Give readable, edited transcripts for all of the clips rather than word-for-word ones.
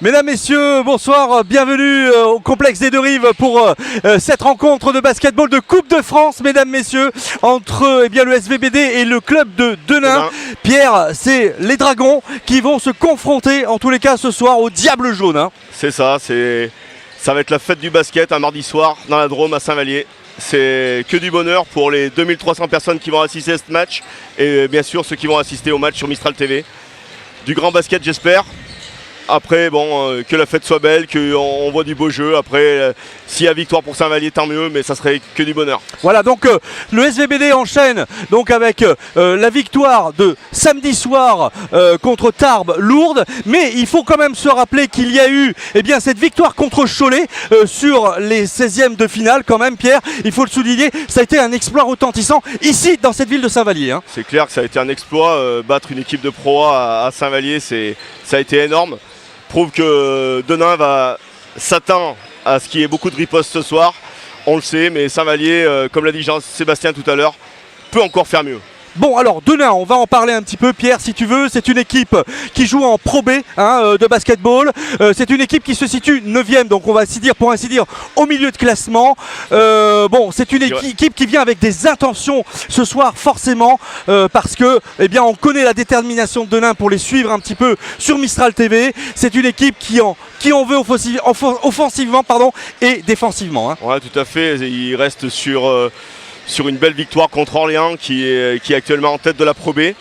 Mesdames, messieurs, bonsoir, bienvenue au complexe des Deux-Rives pour cette rencontre de basketball de Coupe de France, mesdames, messieurs, entre le SVBD et le club de Denain. Pierre, c'est les Dragons qui vont se confronter, en tous les cas ce soir, au Diable Jaune. Hein. C'est ça, ça va être la fête du basket un mardi soir dans la Drôme à Saint-Vallier. C'est que du bonheur pour les 2300 personnes qui vont assister à ce match et bien sûr ceux qui vont assister au match sur Mistral TV. Du grand basket, j'espère. Après, bon, que la fête soit belle, qu'on voit du beau jeu. Après, s'il y a victoire pour Saint-Vallier, tant mieux, mais ça serait que du bonheur. Voilà, donc le SVBD enchaîne donc avec la victoire de samedi soir contre Tarbes, Lourdes. Mais il faut quand même se rappeler qu'il y a eu cette victoire contre Cholet sur les 16e de finale quand même, Pierre. Il faut le souligner, ça a été un exploit retentissant ici dans cette ville de Saint-Vallier. Hein. C'est clair que ça a été un exploit. Battre une équipe de Pro A à Saint-Vallier, ça a été énorme. Prouve que Denain s'attend à ce qu'il y ait beaucoup de ripostes ce soir. On le sait, mais Saint-Vallier, comme l'a dit Jean-Sébastien tout à l'heure, peut encore faire mieux. Bon, alors Denain, on va en parler un petit peu, Pierre, si tu veux. C'est une équipe qui joue en Pro B de basketball. C'est une équipe qui se situe 9e, donc on va pour ainsi dire, au milieu de classement. Bon, c'est une équipe qui vient avec des intentions ce soir, forcément, parce que, on connaît la détermination de Denain pour les suivre un petit peu sur Mistral TV. C'est une équipe qui en veut offensivement et défensivement. Hein. Ouais, tout à fait. Il reste sur une belle victoire contre Orléans qui est actuellement en tête de la Pro B.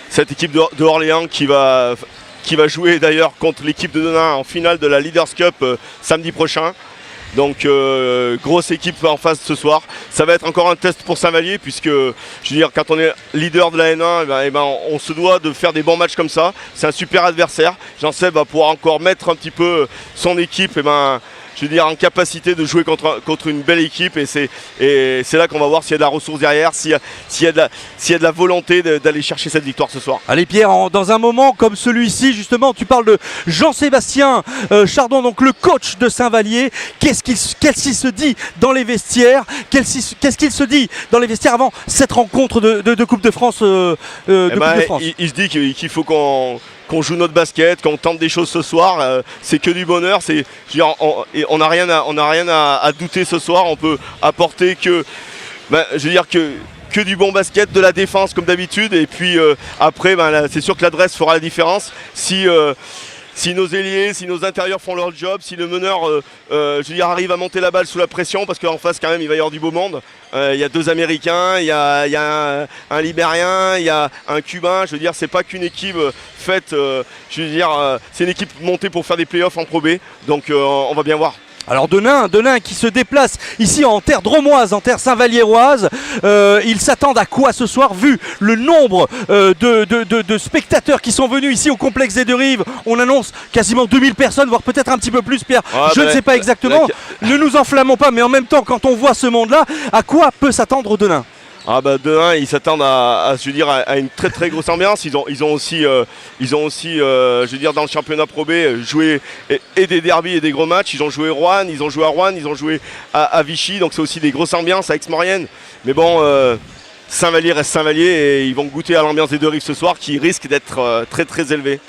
Cette équipe de Orléans qui va jouer d'ailleurs contre l'équipe de Denain en finale de la Leaders Cup samedi prochain. Donc grosse équipe en face ce soir. Ça va être encore un test pour Saint-Vallier puisque je veux dire quand on est leader de la N1, on se doit de faire des bons matchs comme ça. C'est un super adversaire. Jean-Seb va pouvoir encore mettre un petit peu son équipe je veux dire, en capacité de jouer contre une belle équipe et c'est là qu'on va voir s'il y a de la ressource derrière, s'il y a de la volonté d'aller chercher cette victoire ce soir. Allez Pierre, dans un moment comme celui-ci, justement, tu parles de Jean-Sébastien Chardon, donc le coach de Saint-Vallier. Qu'est-ce qu'il se dit dans les vestiaires? Qu'est-ce qu'il se dit dans les vestiaires avant cette rencontre de Coupe de France, Coupe de France. Il se dit qu'il faut qu'on joue notre basket, qu'on tente des choses ce soir, c'est que du bonheur. On n'a rien à douter ce soir. On peut apporter que du bon basket, de la défense comme d'habitude. Et puis après, c'est sûr que l'adresse fera la différence. Si nos ailiers, si nos intérieurs font leur job, si le meneur arrive à monter la balle sous la pression, parce qu'en face quand même il va y avoir du beau monde. Il y a 2 Américains, il y a un Libérien, il y a un Cubain. Je veux dire, c'est pas qu'une équipe faite. C'est une équipe montée pour faire des playoffs en Pro B. Donc on va bien voir. Alors Denain qui se déplace ici en terre dromoise, en terre saint-valliéroise. Ils s'attendent à quoi ce soir vu le nombre de spectateurs qui sont venus ici au complexe des Deux-Rives? On annonce quasiment 2000 personnes, voire peut-être un petit peu plus, Pierre. Je ne sais pas exactement. Ne nous enflammons pas, mais en même temps, quand on voit ce monde-là, à quoi peut s'attendre Denain? Denain, ils s'attendent à une très très grosse ambiance. Ils ont aussi, dans le championnat Pro B, joué et des derbies et des gros matchs. Ils ont joué Rouen, ils ont joué à Vichy, donc c'est aussi des grosses ambiances à Aix-Maurienne. Mais bon, Saint-Vallier reste Saint-Vallier et ils vont goûter à l'ambiance des Deux-Rives ce soir qui risque d'être très très élevée.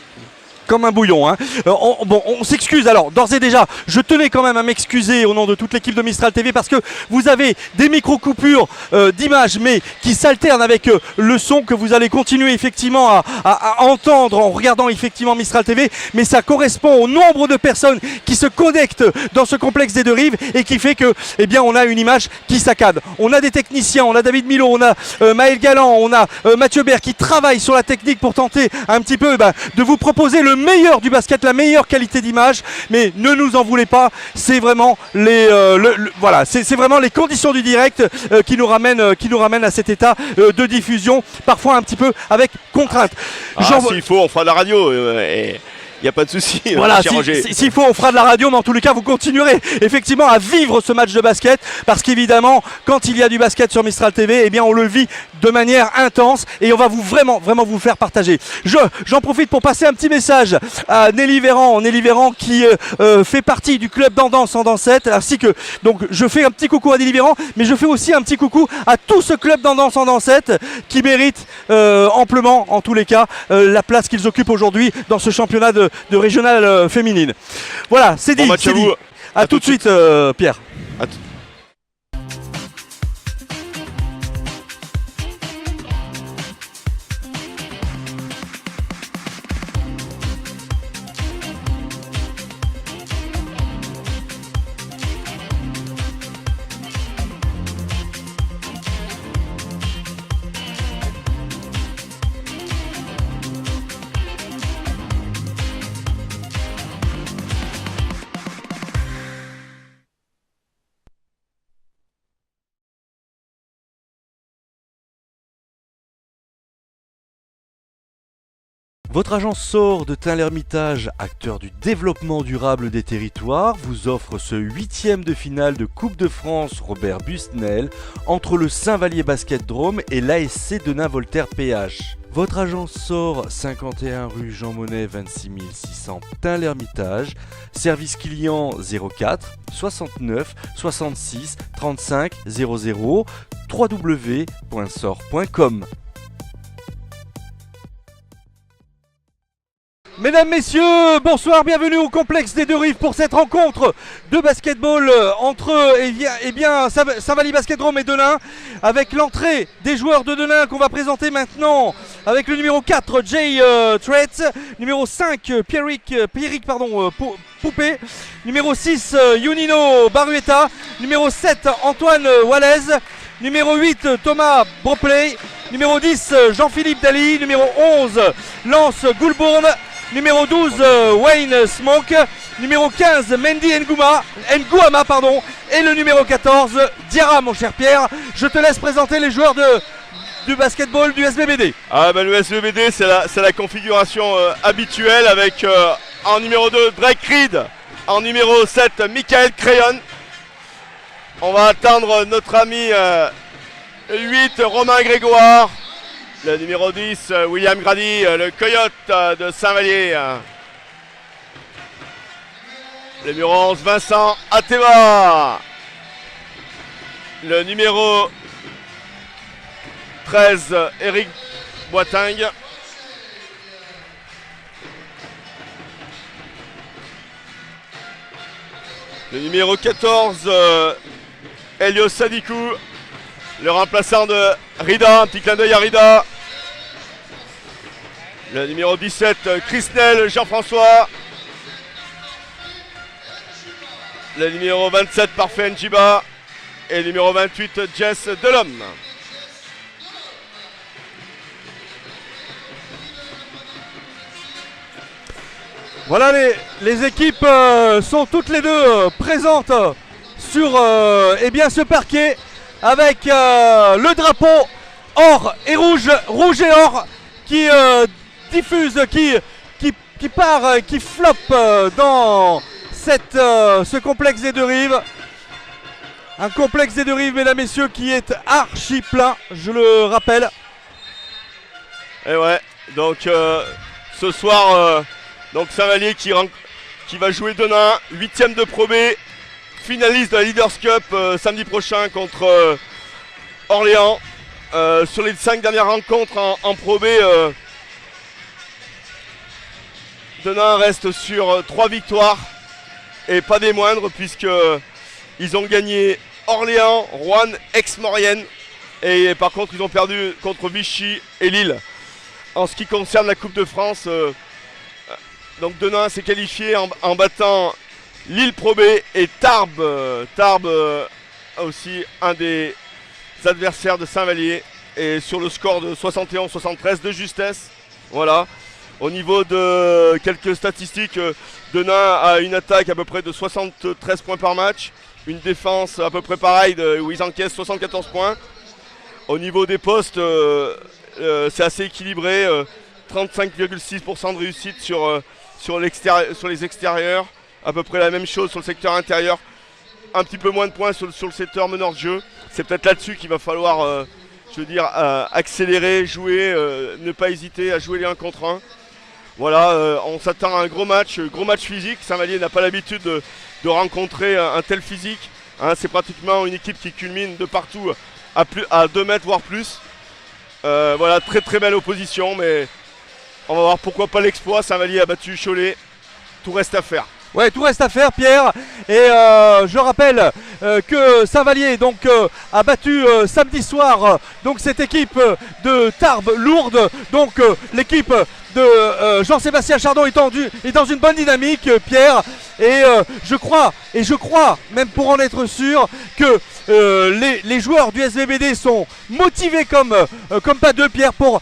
Comme un bouillon. Hein. On s'excuse. Alors, d'ores et déjà, je tenais quand même à m'excuser au nom de toute l'équipe de Mistral TV parce que vous avez des micro-coupures d'image, mais qui s'alternent avec le son que vous allez continuer effectivement à entendre en regardant effectivement Mistral TV. Mais ça correspond au nombre de personnes qui se connectent dans ce complexe des Deux-Rives et qui fait que, on a une image qui saccade. On a des techniciens, on a David Milo, on a Maël Galland, on a Mathieu Bert qui travaillent sur la technique pour tenter un petit peu de vous proposer le meilleur du basket, la meilleure qualité d'image, mais ne nous en voulez pas, c'est vraiment c'est vraiment les conditions du direct qui nous ramènent à cet état de diffusion, parfois un petit peu avec contrainte. S'il faut, on fera de la radio. Il n'y a pas de souci. Voilà, s'il faut, on fera de la radio, mais en tous les cas, vous continuerez effectivement à vivre ce match de basket parce qu'évidemment, quand il y a du basket sur Mistral TV, on le vit de manière intense et on va vraiment vous faire partager. J'en profite pour passer un petit message à Nelly Véran qui fait partie du club d'Andance en Dansette, ainsi que, donc, je fais un petit coucou à Nelly Véran, mais je fais aussi un petit coucou à tout ce club d'Andance en Dansette qui mérite amplement, en tous les cas, la place qu'ils occupent aujourd'hui dans ce championnat de de régionale féminine. Voilà, c'est dit. Bon match c'est à dit. vous. À tout de suite, Pierre. À tout- Votre agence SOR de Tain-l'Hermitage, acteur du développement durable des territoires, vous offre ce 8e de finale de Coupe de France Robert Busnel entre le Saint-Vallier Basket Drôme et l'ASC Denain-Voltaire PH. Votre agence SOR, 51 rue Jean Monnet, 26 600 Tain-l'Hermitage, service client 04 69 66 35 00 www.sor.com. Mesdames, Messieurs, bonsoir, bienvenue au complexe des Deux Rives pour cette rencontre de basketball entre Saint-Vallier Basket Drôme et Denain, avec l'entrée des joueurs de Denain qu'on va présenter maintenant, avec le numéro 4 Jay Tretz, numéro 5 Pierrick Poupé, numéro 6 Yunino Barueta, numéro 7 Antoine Wallace, numéro 8 Thomas Bropley, numéro 10 Jean-Philippe Daly, numéro 11 Lance Goulbourne, numéro 12 Wayne Smoke, numéro 15 Mendy Ngouama, et le numéro 14 Diarra, mon cher Pierre. Je te laisse présenter les joueurs du basketball du SBBD. Le SBBD, c'est la configuration habituelle avec en numéro 2 Drake Reed, en numéro 7 Michael Crayon. On va attendre notre ami 8 Romain Grégoire. Le numéro 10, William Grady, le Coyote de Saint-Vallier. Le numéro 11, Vincent Ateva. Le numéro 13, Eric Boitingue. Le numéro 14, Elio Sadikou. Le remplaçant de Rida, un petit clin d'œil à Rida. Le numéro 17, Chrisnel Jean-François. Le numéro 27, Parfait Njiba. Et le numéro 28, Jess Delhomme. Voilà, les équipes sont toutes les deux présentes sur ce parquet, avec le drapeau or et rouge et or qui diffuse, qui part, qui floppe dans ce complexe des Deux Rives. Un complexe des Deux Rives, mesdames, messieurs, qui est archi plein, je le rappelle. Et ouais, donc ce soir, Saint-Vallier qui va jouer Denain, 8e de Pro B, finaliste de la Leaders Cup samedi prochain contre Orléans. Sur les 5 dernières rencontres en Pro B, Denain reste sur 3 victoires et pas des moindres, puisqu'ils ont gagné Orléans, Roanne, Aix-Maurienne, et par contre ils ont perdu contre Vichy et Lille. En ce qui concerne la Coupe de France, Denain s'est qualifié en battant Lille Pro B et Tarbes. Tarbes aussi un des adversaires de Saint-Vallier, et sur le score de 71-73 de justesse. Voilà. Au niveau de quelques statistiques, Denain a une attaque à peu près de 73 points par match, une défense à peu près pareille où ils encaissent 74 points. Au niveau des postes, c'est assez équilibré, 35,6% de réussite sur les extérieurs, à peu près la même chose sur le secteur intérieur, un petit peu moins de points sur le secteur meneur de jeu. C'est peut-être là-dessus qu'il va falloir accélérer, jouer, ne pas hésiter à jouer les 1 contre 1. Voilà, on s'attend à un gros match physique. Saint-Vallier n'a pas l'habitude de rencontrer un tel physique. C'est pratiquement une équipe qui culmine de partout à 2 mètres voire plus. Voilà, très très belle opposition, mais On va voir pourquoi pas l'exploit. Saint-Vallier a battu Cholet. Tout reste à faire. Ouais, tout reste à faire, Pierre. Et je rappelle que Saint-Vallier donc a battu samedi soir donc cette équipe de Tarbes Lourdes. Donc l'équipe de Jean-Sébastien Chardon est dans une bonne dynamique, Pierre. Et je crois, même pour en être sûr, que les joueurs du SVBD sont motivés comme pas deux, Pierre, pour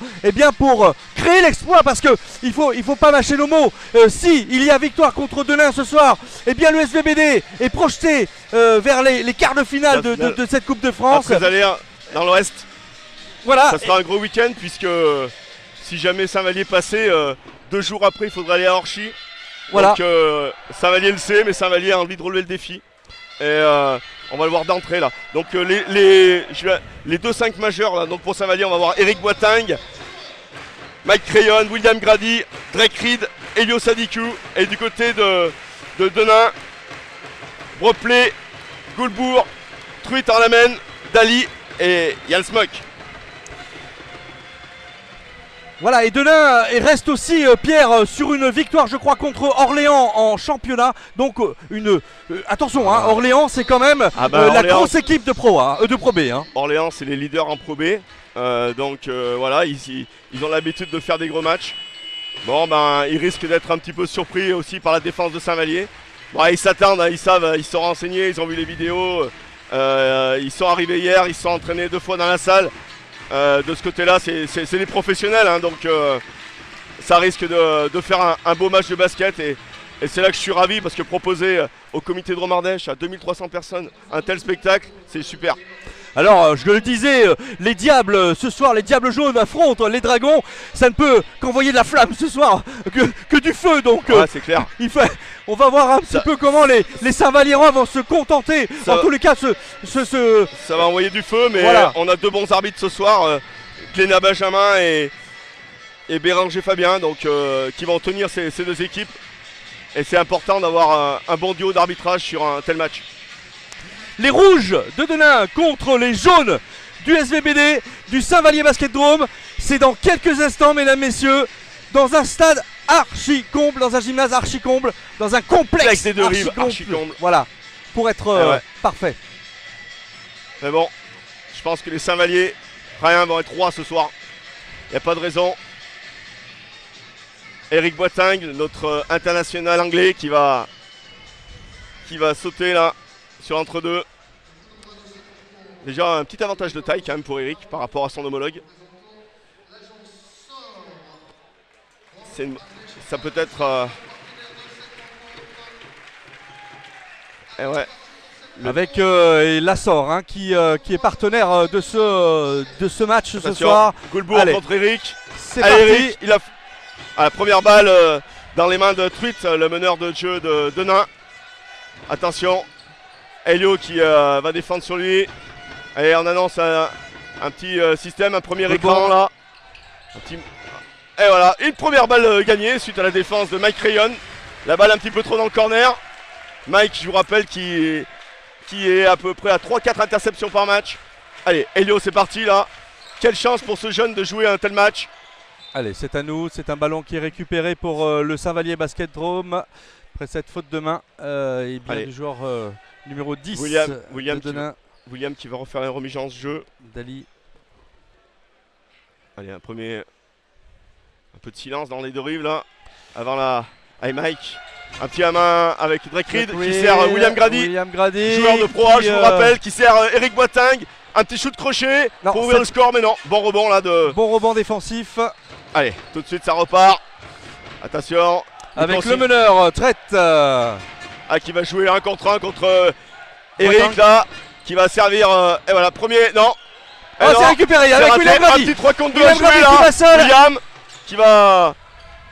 créer l'exploit, parce que il faut pas mâcher nos mots. Si il y a victoire contre Denain ce soir, eh bien le SVBD est projeté vers les quarts de finale de cette Coupe de France. Après aller dans l'Ouest, voilà. Ça sera un gros week-end, puisque si jamais Saint-Vallier passait, 2 jours après il faudra aller à Orchy. Voilà. Donc Saint-Vallier le sait, mais Saint-Vallier a envie de relever le défi. Et on va le voir d'entrée là. Donc les 2-5 majeurs là, donc pour Saint-Vallier, on va voir Eric Boiteng, Mike Crayon, William Grady, Drake Reed, Elio Sadikou. Et du côté de Denain, Bropley, Goulbourg, Truit Arlamen, Dali et Yann Smock. Voilà, et Denain reste aussi, Pierre, sur une victoire, je crois, contre Orléans en championnat. Donc, attention, hein, Orléans, c'est quand même la Orléans, grosse équipe de Pro B. Hein. Orléans, c'est les leaders en Pro B. Voilà, ils ont l'habitude de faire des gros matchs. Bon, ils risquent d'être un petit peu surpris aussi par la défense de Saint-Vallier. Bon, ils s'attendent, hein, ils savent, ils se sont renseignés, ils ont vu les vidéos. Ils sont arrivés hier, ils se sont entraînés 2 fois dans la salle. De ce côté-là, c'est des professionnels, hein, donc ça risque de faire un beau match de basket. Et c'est là que je suis ravi, parce que proposer au comité de Romardèche à 2300 personnes un tel spectacle, c'est super. Alors, je le disais, les Diables, ce soir, les Diables jaunes affrontent les Dragons. Ça ne peut qu'envoyer de la flamme ce soir, que du feu. Donc, c'est clair. On va voir un petit peu comment les Saint-Valliérois vont se contenter. En tous les cas, ça va envoyer du feu, mais voilà. On a 2 bons arbitres ce soir, Glénat Benjamin et Béranger Fabien, donc qui vont tenir ces 2 équipes. Et c'est important d'avoir un bon duo d'arbitrage sur un tel match. Les rouges de Denain contre les jaunes du SVBD, du Saint-Vallier Basket Drome. C'est dans quelques instants, mesdames, messieurs, dans un stade archi-comble, dans un gymnase archi-comble, dans un complexe des 2 rives archi-comble. Voilà, pour être parfait. Mais bon, je pense que les Saint-Vallier, rien, vont être rois ce soir. Il n'y a pas de raison. Eric Boiteng, notre international anglais, qui va sauter là sur l'entre-deux. Déjà un petit avantage de taille quand même pour Eric par rapport à son homologue. Ça peut être avec Lassor, hein, qui est partenaire de ce match ce soir. Goulbourg contre Eric. C'est parti. Eric, il a la première balle dans les mains de Truit, le meneur de jeu de Denain. Attention, Elio qui va défendre sur lui. Et on annonce un petit système, un premier écran là. Et voilà, une première balle gagnée suite à la défense de Mike Crayon. La balle un petit peu trop dans le corner. Mike, je vous rappelle, qui est à peu près à 3-4 interceptions par match. Allez, Elio, c'est parti là. Quelle chance pour ce jeune de jouer un tel match. Allez, c'est à nous. C'est un ballon qui est récupéré pour le Saint-Vallier Basket Drome. Après cette faute de main, et bien du joueur numéro 10, William qui va refaire la remise en ce jeu. Dali. Allez, un peu de silence dans les 2 rives là. Avant la Mike. Un petit à main avec Drake Reed qui sert William Grady, joueur de Pro A, je vous rappelle, qui sert Eric Boiteng. Un petit shoot crochet pour ouvrir le score, mais non. Bon rebond là Bon rebond défensif. Allez, tout de suite ça repart. Attention. Avec le meneur, Traite. Qui va jouer 1 contre 1 contre Eric là. Qui va servir. Et voilà, premier. Non. C'est récupéré avec William Grady. Un petit 3 contre 2 à jouer là. William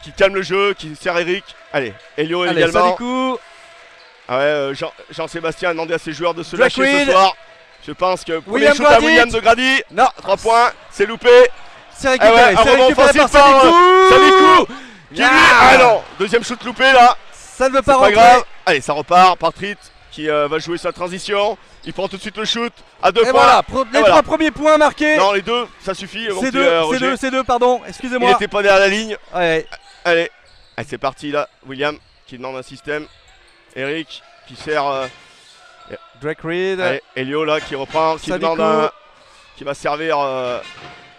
qui calme le jeu, qui sert Eric. Allez, Elio également. Sadikou. Jean-Sébastien a demandé à ses joueurs de se lâcher ce soir. Je pense que premier shoot à William de Grady. Non. 3 points, c'est loupé. C'est récupéré, par Sadikou. Qui lui, non. Deuxième shoot loupé là. Ça ne veut pas rentrer. Pas grave. Allez, ça repart par Trit qui va jouer sa transition. Il prend tout de suite le shoot à 2 Et points. voilà, les voilà. 3 premiers points marqués. Non, les 2, ça suffit. C'est deux, pardon, Il excusez-moi. n'était pas derrière la ligne. Ouais. Allez, c'est parti là. William qui demande un système. Eric qui sert. Drake Reed. Allez, Elio là qui reprend, qui Sadiku. demande qui va servir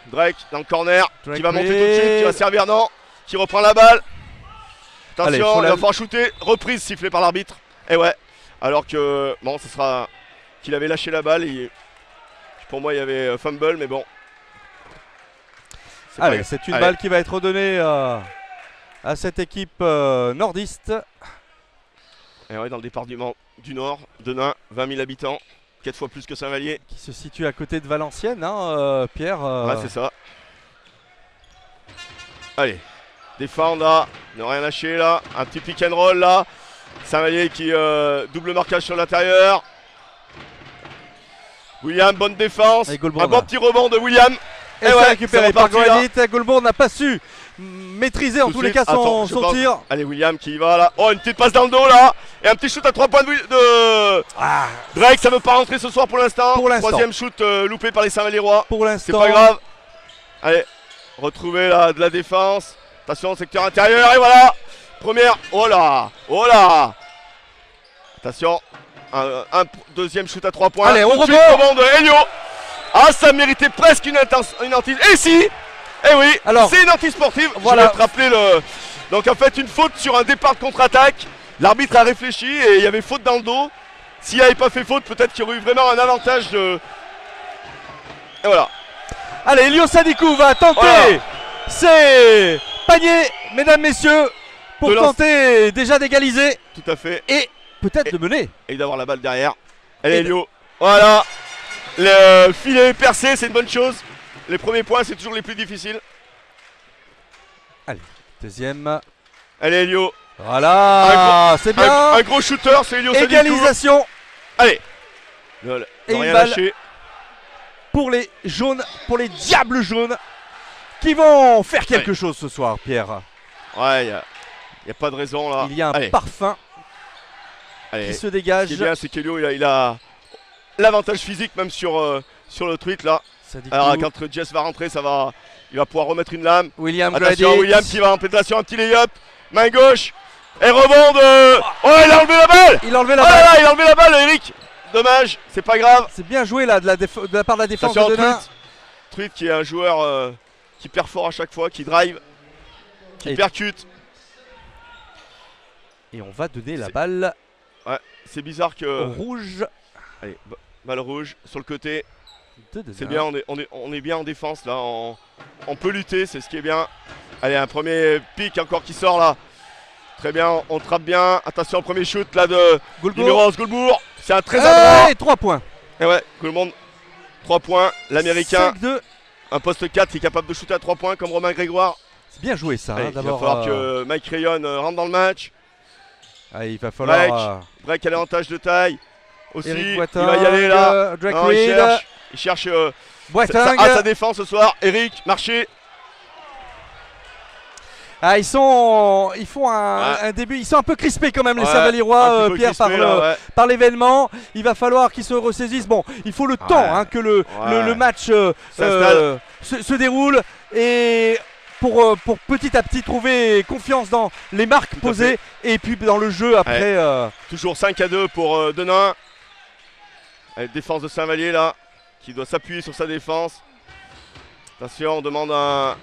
Drake dans le corner, Drake qui va monter tout de Reed. suite, qui va servir non, qui reprend la balle. Allez, Attention, faut il la- va falloir shooter, reprise sifflée par l'arbitre. Et ouais, alors que bon, ce sera qu'il avait lâché la balle. Et, pour moi, il y avait fumble, mais bon. Allez, c'est une balle qui va être redonnée à cette équipe nordiste. Et ouais, dans le département du Nord, Denain, 20 000 habitants, 4 fois plus que Saint-Vallier. Qui se situe à côté de Valenciennes, hein, Pierre. Ouais, c'est ça. Allez, défendre là, ne rien lâcher là, un petit pick and roll là. Saint-Vallier qui double marquage sur l'intérieur. William, bonne défense. Et Goulbourg. Un bon petit rebond de William. Et ouais, c'est récupéré c'est par reparti, là. Granit. Goulbourg n'a pas su maîtriser en Tout tous de les suite, cas attends, je son pense. tir. Allez, William qui y va là. Oh, une petite passe dans le dos là. Et un petit shoot à 3 points de Ah, Drake. Ça ne veut pas rentrer ce soir pour l'instant. Pour l'instant. Troisième shoot loupé par les Saint-Valliérois. pour C'est l'instant. pas grave. Allez, retrouver là de la défense. Attention, secteur intérieur. Et voilà. Première. Oh là. Oh là. Attention. Un deuxième shoot à 3 points. Allez, on Tout de suite, rebond. rebond de Helio. Ah, ça méritait presque une anti. Et si. Eh oui. Alors, c'est une anti-sportive. voilà. Je vais te rappeler le. Donc en fait, une faute sur un départ de contre-attaque. L'arbitre a réfléchi et il y avait faute dans le dos. S'il n'avait pas fait faute, peut-être qu'il y aurait eu vraiment un avantage de. Et voilà. Allez, Elio Sadiku va tenter. Voilà. C'est panier, mesdames, messieurs, pour De lance- tenter déjà d'égaliser Tout à fait. et peut-être de mener. Et d'avoir la balle derrière. Allez, Et Elio. Voilà. Le filet est percé, c'est une bonne chose. Les premiers points, c'est toujours les plus difficiles. Deuxième. Allez, Elio. Voilà, c'est bien. Un gros shooter, c'est Elio Sadiku. Égalisation Allez. Et une Rien balle. lâcher. pour les jaunes, pour les diables jaunes, qui vont faire quelque chose ce soir, Pierre. Ouais, il n'y a pas de raison là. Il y a un Allez. parfum Allez. qui se Ce dégage. qui est bien, c'est qu'Elio, il a l'avantage physique même sur le tweet là. Sadiku, Alors quand Jess va rentrer, il va pouvoir remettre une lame. William Attention, Gradit. William qui va en pénétration, un petit lay-up. Main gauche. Et rebond de. Oh, il a enlevé la balle. Il a enlevé Oh la là balle. là, il a enlevé la balle, Eric. Dommage, c'est pas grave. C'est bien joué là de la part de la défense Attention, de Denain. Tweet qui est un joueur qui perd fort à chaque fois, qui drive, qui Et- percute. Et on va donner la C'est- balle C'est bizarre que. au rouge Allez, balle rouge sur le côté. de Denain. C'est bien, on est bien en défense là. On peut lutter, c'est ce qui est bien. Allez, un premier pic encore qui sort là. Très bien, on trappe bien. Attention, premier shoot là de Goulbourg. numéro 11, Goulbourg. C'est un très adroit. Et 3 points. Et ouais, tout le monde. 3 points. L'américain, 5-2. un poste 4 qui est capable de shooter à 3 points comme Romain Grégoire. C'est bien joué ça. Allez, Hein, il va d'abord, falloir que Mike Rayon rentre dans le match. il va falloir. Break. Break à l'avantage de taille. Aussi, Eric il Boiteng, va y aller là. Drake Non, Reed, il cherche Boiteng. à sa défense ce soir. Eric, marché. Ils font un début. Ils sont un peu crispés quand même, les Ouais, Saint-Valliérois, un petit peu Pierre, crispé, là, ouais. par l'événement. Il va falloir qu'ils se ressaisissent. Bon, il faut le temps hein, que le match S'installe. se déroule et pour petit à petit trouver confiance dans les marques Tout à posées et puis dans le jeu après. Toujours 5-2 pour Denain. Allez, défense de Saint-Vallier là, qui doit s'appuyer sur sa défense. Attention, on demande un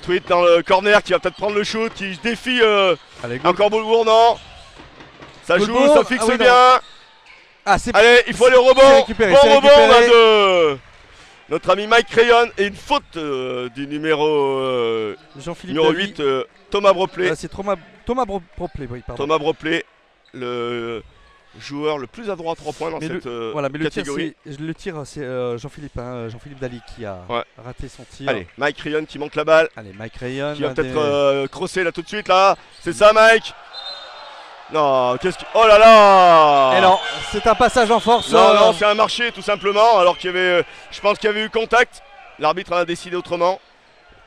tweet dans le corner qui va peut-être prendre le shoot, qui défie Allez, encore Goulbourg, non. Ça joue, Goulbourg, ça fixe ah oui, non. bien. c'est Allez, il faut aller au c'est rebond. récupéré, Bon c'est rebond récupéré. là, de notre ami Mike Rayon et une faute du numéro, Jean-Philippe numéro Daly. 8, Thomas Bropley. C'est Thomas Bropley, oui, pardon. Thomas Bropley, le joueur le plus adroit à 3 points dans Mais cette Voilà, mais catégorie. le tir, c'est Jean-Philippe Daly qui a Ouais. raté son tir. Allez, Mike Rayon qui manque la balle, Allez, Mike Rayon. qui va peut-être crosser là tout de suite là. C'est ça, Mike. Non, qu'est-ce que. Oh là là. Et non, c'est un passage en force. Non, c'est un marché tout simplement. Alors qu'il y avait, je pense qu'il y avait eu contact. L'arbitre en a décidé autrement.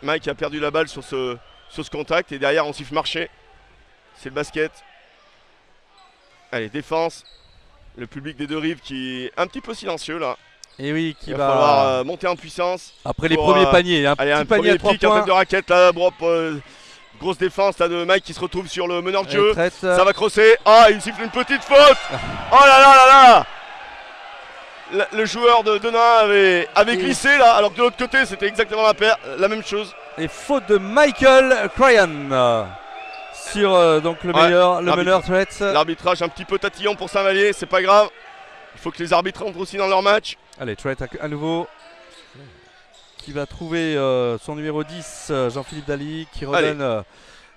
Mike a perdu la balle sur ce contact et derrière on siffle marché. C'est le basket. Allez, défense. Le public des deux rives qui est un petit peu silencieux là. Et oui, qui Il va va falloir monter en puissance. après les pour, premiers paniers. Un Allez, petit un panier à premier 3 pic, un points. tête de raquette là, drop, grosse défense là de Mike qui se retrouve sur le meneur de jeu. Traite. Ça va crosser. Ah, il siffle une petite faute. Oh là là là là. Le joueur de Denain avait glissé là, alors que de l'autre côté c'était exactement la même chose. Et faute de Michael Cryan sur donc le meneur Traite. L'arbitrage un petit peu tatillon pour Saint-Vallier, c'est pas grave. Il faut que les arbitres rentrent aussi dans leur match. Allez, Traite à nouveau. Qui va trouver son numéro 10, Jean-Philippe Daly, qui redonne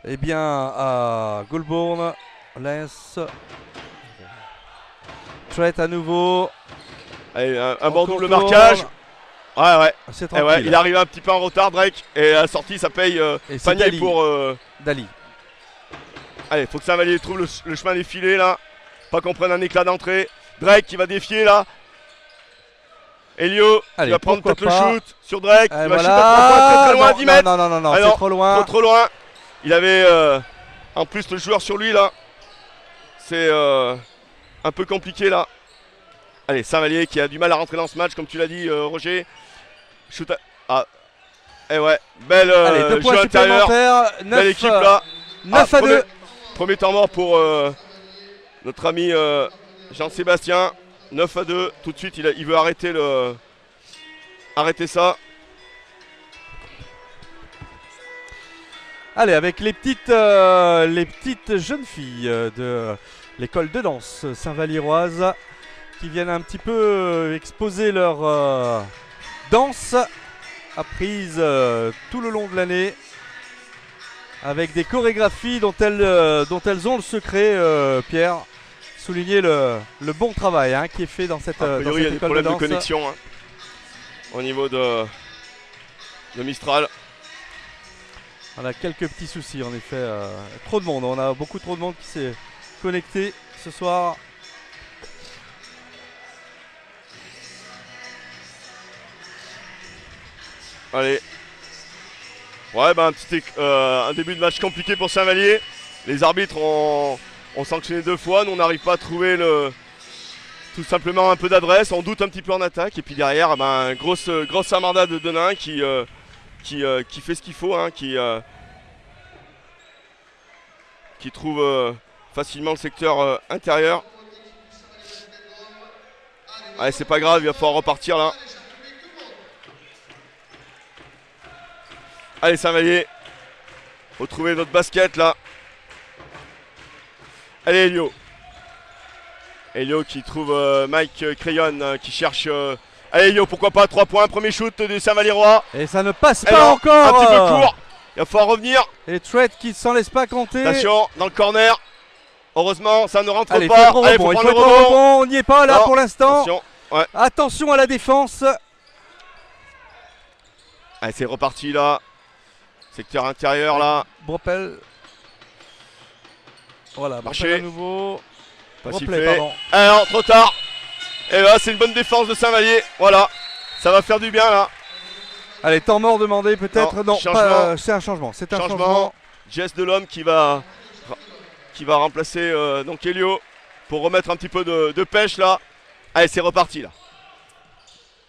eh bien, à Goulbourne. Lens. Traite à nouveau. Allez, un bon double marquage. Ouais. C'est Et ouais, il arrive un petit peu en retard, Drake. Et à la sortie, ça paye panier Daly. pour Daly. Allez, faut que Saint-Vallier trouve le chemin des filets là. Pas qu'on prenne un éclat d'entrée. Drake qui va défier là. Elio qui va prendre peut-être le shoot sur Drake. Il va shooter à 3 points très loin, à 10 mètres. Non, Ah c'est trop loin. Trop loin. Il avait en plus le joueur sur lui là. C'est un peu compliqué là. Allez, Saint-Vallier qui a du mal à rentrer dans ce match, comme tu l'as dit, Roger. Shoot à... Ah. Et ouais, belle Allez, 2 points jeu intérieur. Belle équipe là. 9 à 2. Premier temps mort pour notre ami Jean-Sébastien. 9 à 2. Tout de suite, il veut arrêter ça. Allez, avec les petites jeunes filles de l'école de danse Saint-Valliroise qui viennent un petit peu exposer leur danse apprise tout le long de l'année avec des chorégraphies dont elles ont le secret, Pierre. Souligner le bon travail qui est fait dans cette, a priori, il y a des problèmes de danse. connexion au niveau de Mistral. On a quelques petits soucis en effet. Trop de monde, on a beaucoup trop de monde qui s'est connecté ce soir. Allez. Ouais, bah un début de match compliqué pour Saint-Vallier. Les arbitres ont sanctionné 2 fois. Nous, on n'arrive pas à trouver tout simplement un peu d'adresse. On doute un petit peu en attaque. Et puis derrière, grosse armada de Denain qui fait ce qu'il faut, qui trouve facilement le secteur intérieur. Allez, c'est pas grave, il va falloir repartir là. Allez, Saint-Vallier, retrouver notre basket là. Allez, Elio. Elio qui trouve Mike Crayon qui cherche. Allez, Elio, pourquoi pas 3 points, premier shoot de Saint-Vallirois. Et ça ne passe pas encore. Un petit peu court, il va falloir revenir. Et Traite qui ne s'en laisse pas compter. Attention, dans le corner. Heureusement, ça ne rentre allez, pas. Allez, il faut prendre le rebond. rebond. On n'y est pas là pour l'instant. Attention, ouais. Attention à la défense. Allez, c'est reparti là. Secteur intérieur là. Bropel. Voilà, marché. À nouveau. Pas sifflé, sifflé. pardon. Alors, trop tard. Et là, c'est une bonne défense de Saint-Vallier. Voilà. Ça va faire du bien là. Allez, temps mort demandé peut-être. Non, c'est un changement. C'est un changement. Geste de l'homme qui va remplacer donc Elio pour remettre un petit peu de pêche là. Allez, c'est reparti là.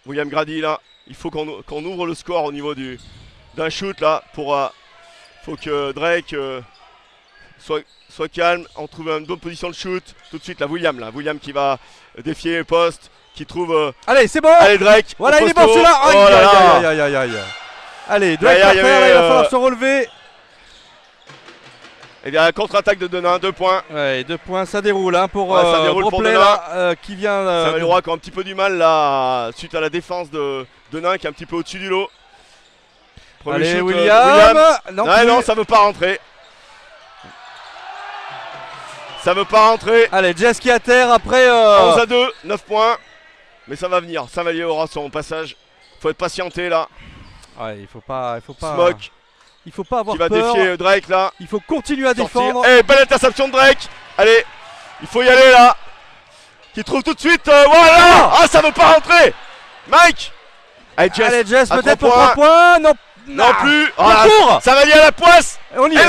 William Grady là. Il faut qu'on ouvre le score au niveau d'un shoot là. Faut que Drake soit calme. On trouve une bonne position de shoot. Tout de suite là, William qui va défier le poste. Qui trouve. Allez, c'est bon. Allez, Drake. Voilà, il est bon celui-là. Aïe. Allez, Drake va faire. Il va falloir se relever. Et bien, contre-attaque de Denain, 2 points. Ouais, 2 points, ça déroule pour ça déroule pour Denain là, qui vient. Saint-Vallirois qui a un petit peu du mal là, suite à la défense de Denain qui est un petit peu au-dessus du lot. Premier shoot, William. Non, ça veut pas rentrer. Ça veut pas rentrer. Allez, Jess qui est à terre après. 11 à 2, 9 points. Mais ça va venir. Saint-Vallier aura son passage. Faut être patienté là. Ouais, il faut pas. Smoke. Il faut pas avoir peur. Qui va défier Drake là. Il faut continuer à défendre. Et belle interception de Drake. Allez, il faut y aller là. Qui trouve tout de suite. Voilà. Ah, ça veut pas rentrer. Mike. Allez, Jess peut-être pour 3 points. Non plus. Court. Ça va lier à la poisse. On y est.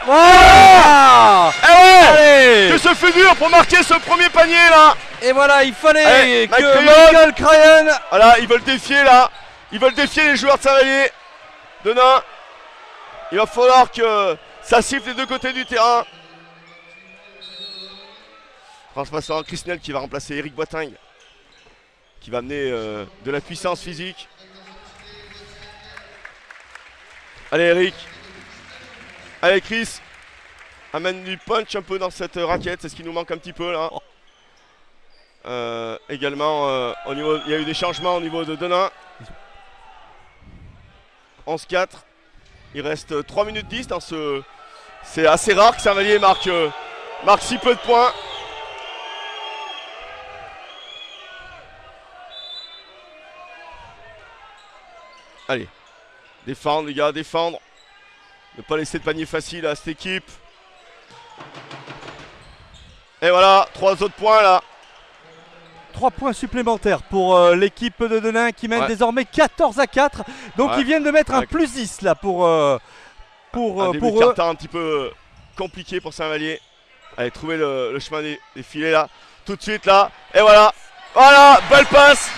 Voilà. Et ouais. Que se fait dur pour marquer ce premier panier là. Et voilà, il fallait Allez, que Michael Cryan. Voilà, ils veulent défier là. Ils veulent défier les joueurs de Saint-Vallier. Denain. Il va falloir que ça siffle des deux côtés du terrain. Transpassant Christnel qui va remplacer Eric Boitingue. Qui va amener de la puissance physique. Allez Eric. Allez Chris. Amène du punch un peu dans cette raquette. C'est ce qui nous manque un petit peu là. Également, il y a eu des changements au niveau de Denain. 11-4. Il reste 3 minutes 10 dans ce... C'est assez rare que Saint-Vallier marque si peu de points. Allez. Défendre les gars, défendre. Ne pas laisser de panier facile à cette équipe. Et voilà, 3 autres points là. 3 points supplémentaires pour l'équipe de Denain qui mène désormais 14-4. Donc ils viennent de mettre un plus 10 là pour un début de quart-temps un petit peu compliqué pour Saint-Vallier. Allez, trouver le chemin des filets là. Tout de suite là. Et voilà. Voilà, belle passe.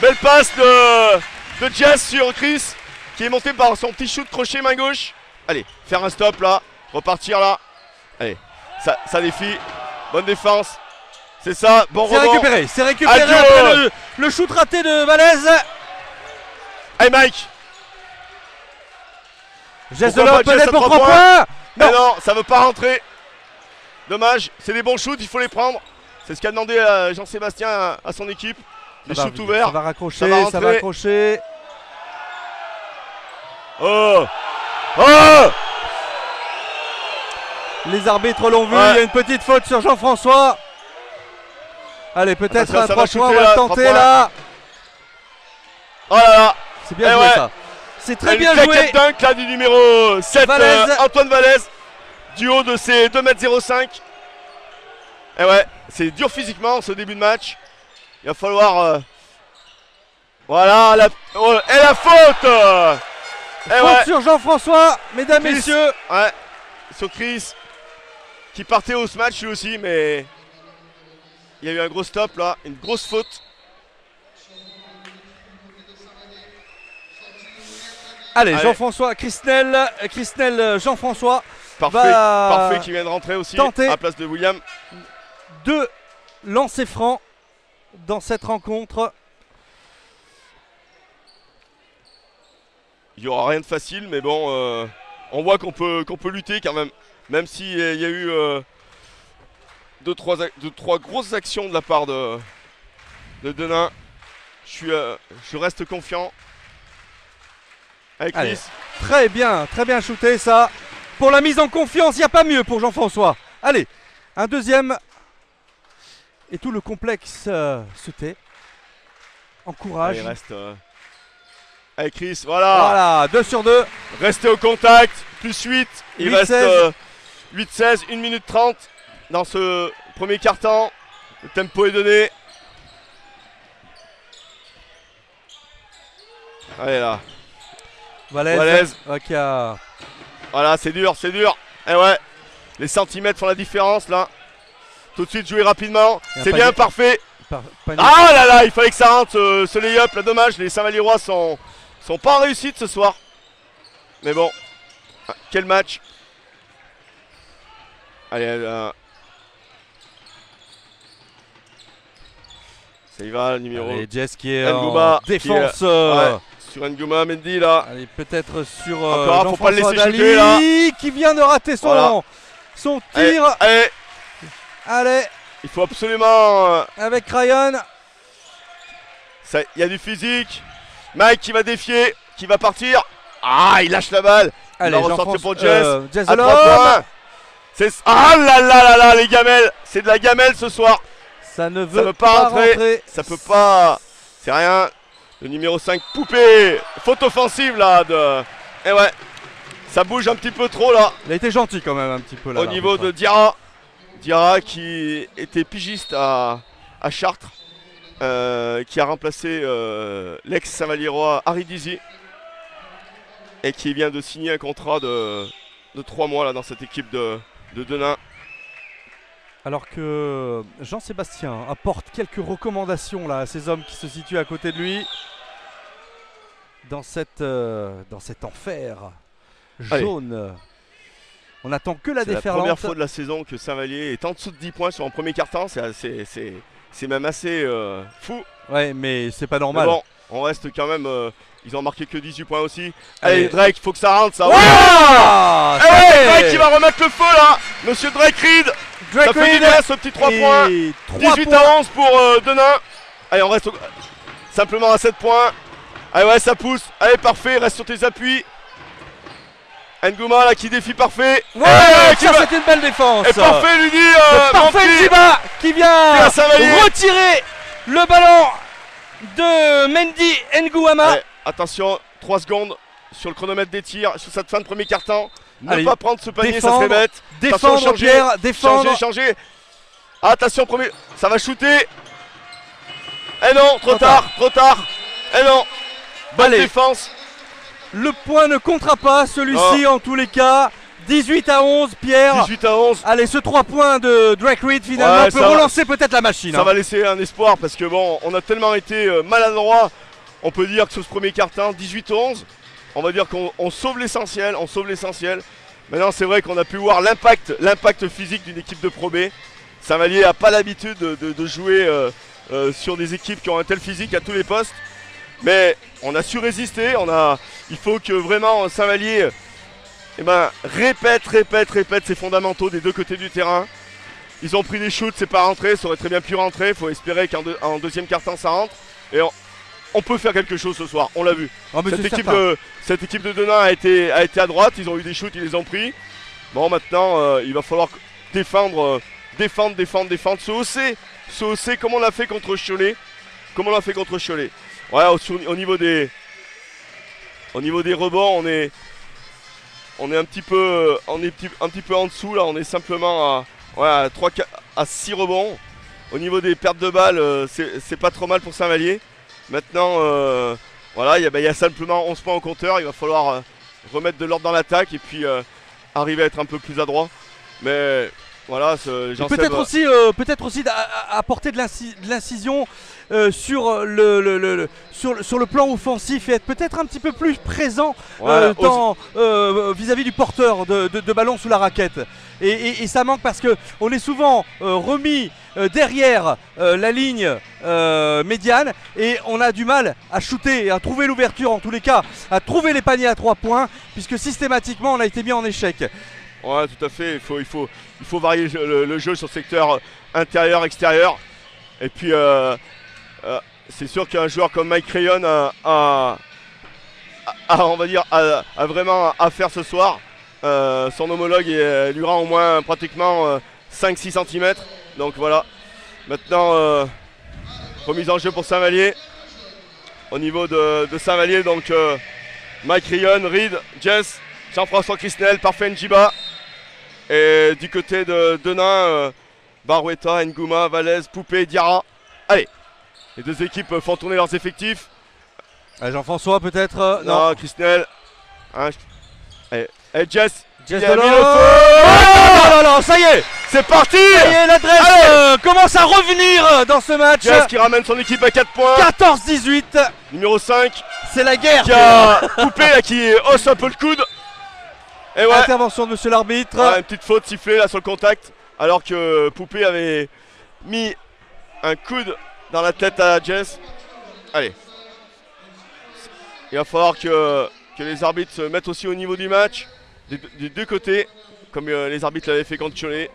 Belle passe de Jess sur Chris qui est monté par son petit shoot crochet main gauche. Allez, faire un stop là. Repartir là. Allez, ça défie. Bonne défense. C'est ça, bon rebond. C'est récupéré après le shoot raté de Valaise. Hey Mike. Geste de l'homme peut-être pour 3 points. Non. Non, ça veut pas rentrer. Dommage, c'est des bons shoots, il faut les prendre. C'est ce qu'a demandé Jean-Sébastien à son équipe. Les shoots ouverts. Ça va raccrocher, ça va accrocher. Oh. Oh. Les arbitres l'ont vu, il y a une petite faute sur Jean-François. Allez, peut-être un 3 points, on va le tenter là. Oh là là. C'est bien joué ça. C'est très bien joué. Dunk là du numéro 7, Antoine Valaise. Du haut de ses 2,05 m. Et ouais, c'est dur physiquement ce début de match. Il va falloir... Voilà, et la faute. Faute sur Jean-François, mesdames, messieurs. Ouais, sur Chris. Qui partait au match lui aussi, mais... Il y a eu un gros stop là, une grosse faute. Allez. Jean-François, Christnel, Jean-François. Parfait qui vient de rentrer aussi à la place de William. 2 lancers francs dans cette rencontre. Il n'y aura rien de facile, mais bon, on voit qu'on peut lutter quand même. Même s'il y a eu 2-3 grosses actions de la part de Denain. Je reste confiant. Avec Chris. Très bien shooté ça. Pour la mise en confiance, il n'y a pas mieux pour Jean-François. Allez, un deuxième. Et tout le complexe se tait. Encourage. Il reste. Avec Chris, voilà. Voilà, 2 sur 2. Restez au contact, plus 8. Il 8, reste 16. 8-16, 1 minute 30 dans ce premier quart-temps. Le tempo est donné. Allez là. Valaise. Voilà, c'est dur. Et ouais, les centimètres font la différence là. Tout de suite jouer rapidement. C'est bien, parfait. Ah là là, il fallait que ça rentre ce lay-up là, dommage. Les Saint-Valliérois sont pas en réussite ce soir. Mais bon, quel match. Allez, ça y va, le numéro. Allez, Jess qui est Ngouma, en défense. Sur Ngouma, Mendy là. Allez, peut-être sur faut pas le laisser Dali, shooter là. qui vient de rater son tir. Allez. Il faut absolument... Avec Ryan. Il y a du physique. Mike qui va défier, qui va partir. Ah, il lâche la balle. Allez, il va ressortir pour Jess. Jess à 3 points. Ah là là là là, les gamelles. C'est de la gamelle ce soir. Ça ne veut pas rentrer. Ça peut pas. C'est rien. Le numéro 5, Poupée. Faute offensive là. Et ouais. Ça bouge un petit peu trop là. Il a été gentil quand même un petit peu là. Au niveau de Diarra. Diarra qui était pigiste à Chartres. Qui a remplacé l'ex-Saint-Valliérois Harry Dizy. Et qui vient de signer un contrat de 3 mois là, dans cette équipe de Denain. Alors que Jean-Sébastien apporte quelques recommandations là, à ces hommes qui se situent à côté de lui. Dans cet enfer jaune. On attend que la C'est la déferlante. première fois de la saison que Saint-Vallier est en dessous de 10 points sur un premier quart-temps. C'est même assez fou. Ouais, mais c'est pas Mais normal. bon, on reste quand même. Ils ont marqué que 18 points aussi. Allez. Allez, Drake, faut que ça rentre ça. Ah, Eh ouais, Drake qui va remettre le feu là. Monsieur Drake Reed. Drake Ça fait du Reed. bien ce petit 3 points. 18 à 11 pour Denain. Allez, on reste simplement à 7 points. Allez, ouais, ça pousse. Allez, parfait, reste sur tes appuis. Ngouma là qui défie parfait. Ouais, qui ça va- c'est une belle défense. Et parfait lui dit Le parfait Manti. Djiba qui vient à Saint-Vallier. retirer le ballon de Mendy Ngouama. Allez, attention, 3 secondes sur le chronomètre des tirs sur cette fin de premier quart-temps. Ne Allez, pas prendre ce panier, défendre, ça serait bête. Défendre Attention, changer, Pierre, défendre. Changer. Attention, premier, ça va shooter. Eh non, trop Trop tard. Eh non, bonne Allez. défense. Le point ne comptera pas, celui-ci en tous les cas. 18 à 11, Pierre. 18 à 11. Allez, ce 3 points de Drake Reed finalement Ouais, peut ça va. relancer peut-être la machine. Ça va laisser un espoir parce que bon, on a tellement été maladroit. On peut dire que sur ce premier quart-temps, 18-11, on va dire qu'on sauve l'essentiel, Maintenant, c'est vrai qu'on a pu voir l'impact physique d'une équipe de Pro B. Saint-Vallier n'a pas l'habitude de jouer sur des équipes qui ont un tel physique à tous les postes. Mais on a su résister. Il faut que vraiment Saint-Vallier répète ses fondamentaux des deux côtés du terrain. Ils ont pris des shoots, c'est pas rentré, ça aurait très bien pu rentrer. Il faut espérer qu'en deuxième quart-temps ça rentre. Et on peut faire quelque chose ce soir, on l'a vu. Oh, mais c'est Cette équipe de Denain a été à droite, ils ont eu des shoots, ils les ont pris. Bon, maintenant il va falloir défendre, se hausser comme on l'a fait contre Cholet. Ouais, au niveau des rebonds, on est un petit peu en dessous là, on est simplement à 6 rebonds. Au niveau des pertes de balles, c'est pas trop mal pour Saint-Vallier. Maintenant, voilà, il y a simplement 11 points au compteur. Il va falloir remettre de l'ordre dans l'attaque et puis arriver à être un peu plus adroit. Mais voilà, peut-être aussi apporter de l'incision sur le plan offensif et être peut-être un petit peu plus présent vis-à-vis du porteur de ballon sous la raquette. Et ça manque parce qu'on est souvent remis derrière la ligne médiane et on a du mal à shooter et à trouver l'ouverture, en tous les cas à trouver les paniers à 3 points, puisque systématiquement on a été mis en échec. Ouais, tout à fait, il faut varier le jeu sur le secteur intérieur-extérieur. Et puis c'est sûr qu'un joueur comme Mike Crayon a vraiment à faire ce soir. Son homologue lui rend au moins pratiquement 5-6 cm. Donc voilà. Maintenant, remise en jeu pour Saint-Vallier. Au niveau de Saint-Vallier, donc Mike Ryan, Reed, Jess, Jean-François Crisnel, Parfait Njiba. Et du côté de Denain, Baroueta, Ngouma, Valès, Poupé, Diarra. Allez, les deux équipes font tourner leurs effectifs. Jean-François peut-être non, Crisnel. Allez, Jess. Jess il a mis Delors. le feu. Non, ça y est. C'est parti. Ça y est, l'adresse commence à revenir dans ce match. Jess qui ramène son équipe à 4 points. 14-18. Numéro 5. C'est la guerre. Qui a Poupé là, qui hausse un peu le coude. Et ouais. Intervention de monsieur l'arbitre. Ouais, une petite faute sifflée là sur le contact. Alors que Poupé avait mis un coude dans la tête à Jess. Allez. Il va falloir que les arbitres se mettent aussi au niveau du match. Des deux côtés. Comme les arbitres l'avaient fait contre Cholet.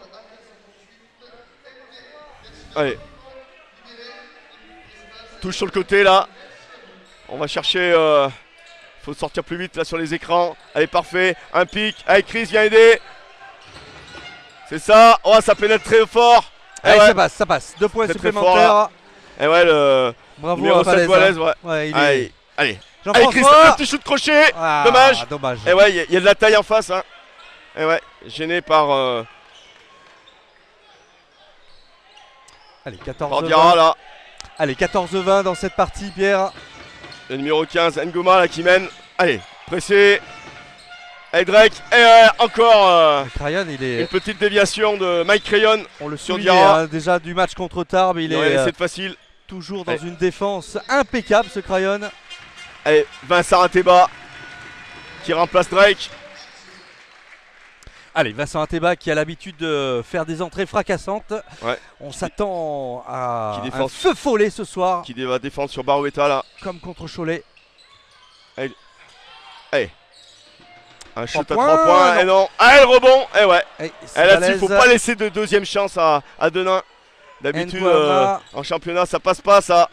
Allez. Touche sur le côté là. On va chercher. Faut sortir plus vite là sur les écrans. Allez, parfait. Un pic. Allez, Chris vient aider. C'est ça. Oh, ça pénètre très fort. Allez, ouais. ça passe. 2 points C'est supplémentaires. Et ouais, le Bravo numéro à 7 Valès. Valès, ouais. Ouais, il Allez, est... allez. Chris, Jean-François. un petit shoot crochet. Dommage. Dommage. Et ouais, il y a de la taille en face. Hein. Et ouais, gêné par Allez, 14 par Diarra là. Allez, 14-20 dans cette partie, Pierre. Le numéro 15, Ngouma là qui mène. Allez, pressé. Et Drake, et encore Crayon, il est. une petite déviation de Mike Crayon. On le sur soulignait Diarra. hein, déjà du match contre Tarbes. Il Ouais, est c'est facile. toujours dans Allez. une défense impeccable, ce Crayon. Allez, Vincent Ateba qui remplace Drake. Allez, Vincent Ateba qui a l'habitude de faire des entrées fracassantes. Ouais. On s'attend à Qui défend- un feu follet ce soir, Qui va défendre sur Barouetta là. comme contre Cholet. Un shoot à 3 3 points. non. Et non. Ah, le rebond. Et ouais. Et Et là-dessus, il faut pas laisser de deuxième chance à Denain. D'habitude, N'Guama. en championnat, ça passe pas ça.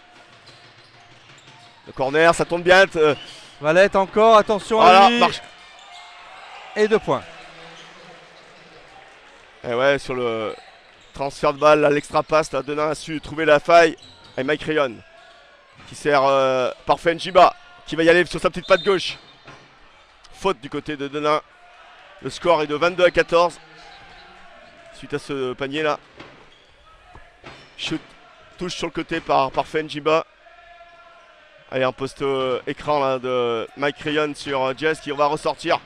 Le corner, ça tourne bien. Valette encore, attention Voilà, à lui. marche. Et 2 points. Et ouais, sur le transfert de balle, l'extra passe, là, Denain a su trouver la faille. Et Mike Rayon qui sert parfait Njiba qui va y aller sur sa petite patte gauche. Faute du côté de Denain. Le score est de 22-14 suite à ce panier là. Shoot, touche sur le côté par parfait Njiba. Allez, un poste écran là de Mike Rayon sur Jess qui va ressortir.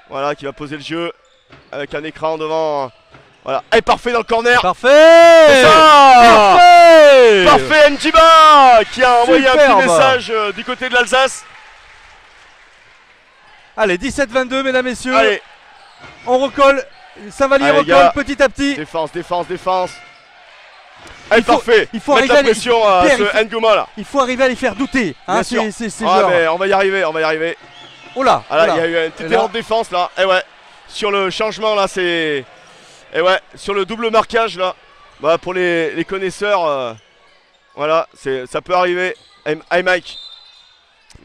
Voilà, qui va poser le jeu avec un écran devant. Voilà, et parfait dans le corner. Parfait. C'est ça. Parfait. Parfait Njiba qui a envoyé un Superbe. petit message du côté de l'Alsace. Allez, 17-22, mesdames, messieurs. Allez, On recolle. Saint-Vallier Allez, recolle gars. petit à petit. défense, défense, défense. Allez, Il faut- parfait. il faut Mettre arriver la à les- pression à Pierre, ce Ngoma là. Il faut arriver à les faire douter. Hein, Bien sûr. ces Ah, joueurs. mais on va y arriver, on va y arriver. Oh là, Ah là, oh là. il y a eu une petite Et là- erreur de défense là. Et ouais, sur le changement là, c'est. Et ouais, sur le double marquage là. Bah, pour les connaisseurs, voilà, ça peut arriver. Hey Mike.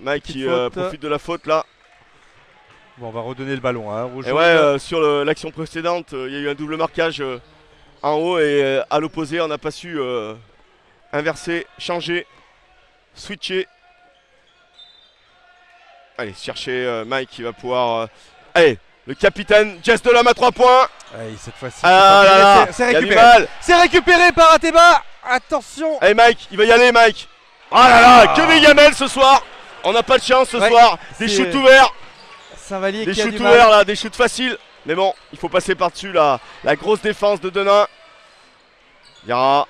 Mike qui Petite faute. profite de la faute là. Bon, on va redonner le ballon. Hein, aux Et jaunes. ouais, sur l'action précédente, il y a eu un double marquage en haut et à l'opposé, on n'a pas su inverser, changer, switcher. Allez, chercher Mike qui va pouvoir. Allez, le capitaine Jess Delhomme à 3 points. Allez, cette fois-ci. Ah là là, c'est il y a du récupéré. mal. C'est récupéré par Ateba. Attention. Allez Mike, il va y aller Mike. Ah là là, que des gamelles ce soir. On n'a pas de chance ce Ouais, soir. Des c'est- shoots ouverts, Saint-Vallier des qui a shoots du mal. ouverts là, des shoots faciles. Mais bon, il faut passer par-dessus la grosse défense de Denain. Diarra.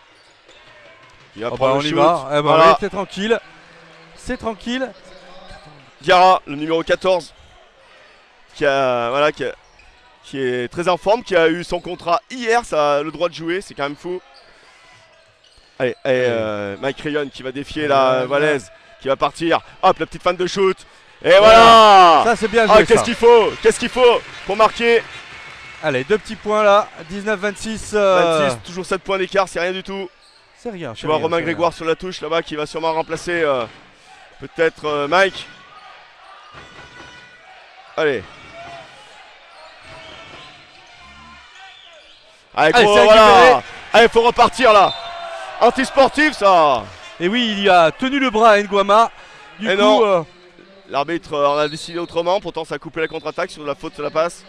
Il va Oh bah, prendre on le y shoot. va. Eh bah, Voilà. ouais, c'est tranquille. C'est tranquille. Diarra, le numéro 14, qui est très en forme, qui a eu son contrat hier, ça a le droit de jouer, c'est quand même fou. Allez, Mike Rayon qui va défier la Valaise, qui va partir. Hop, la petite fan de shoot. Et voilà. Ça, c'est bien Ah, joué. qu'est-ce ça. qu'il faut? Qu'est-ce qu'il faut pour marquer? Allez, 2 petits points là. 19-26. 26, toujours 7 points d'écart, c'est rien du tout. C'est rien. Je vois Romain Grégoire sur la touche là-bas qui va sûrement remplacer peut-être Mike. Allez. Allez, Allez, gros, c'est voilà. récupéré. Allez, faut repartir là. Anti-sportif ça. Et oui, il y a tenu le bras à N'Guama. Du Et coup, non. L'arbitre en a décidé autrement, pourtant ça a coupé la contre-attaque sur la faute sur la passe.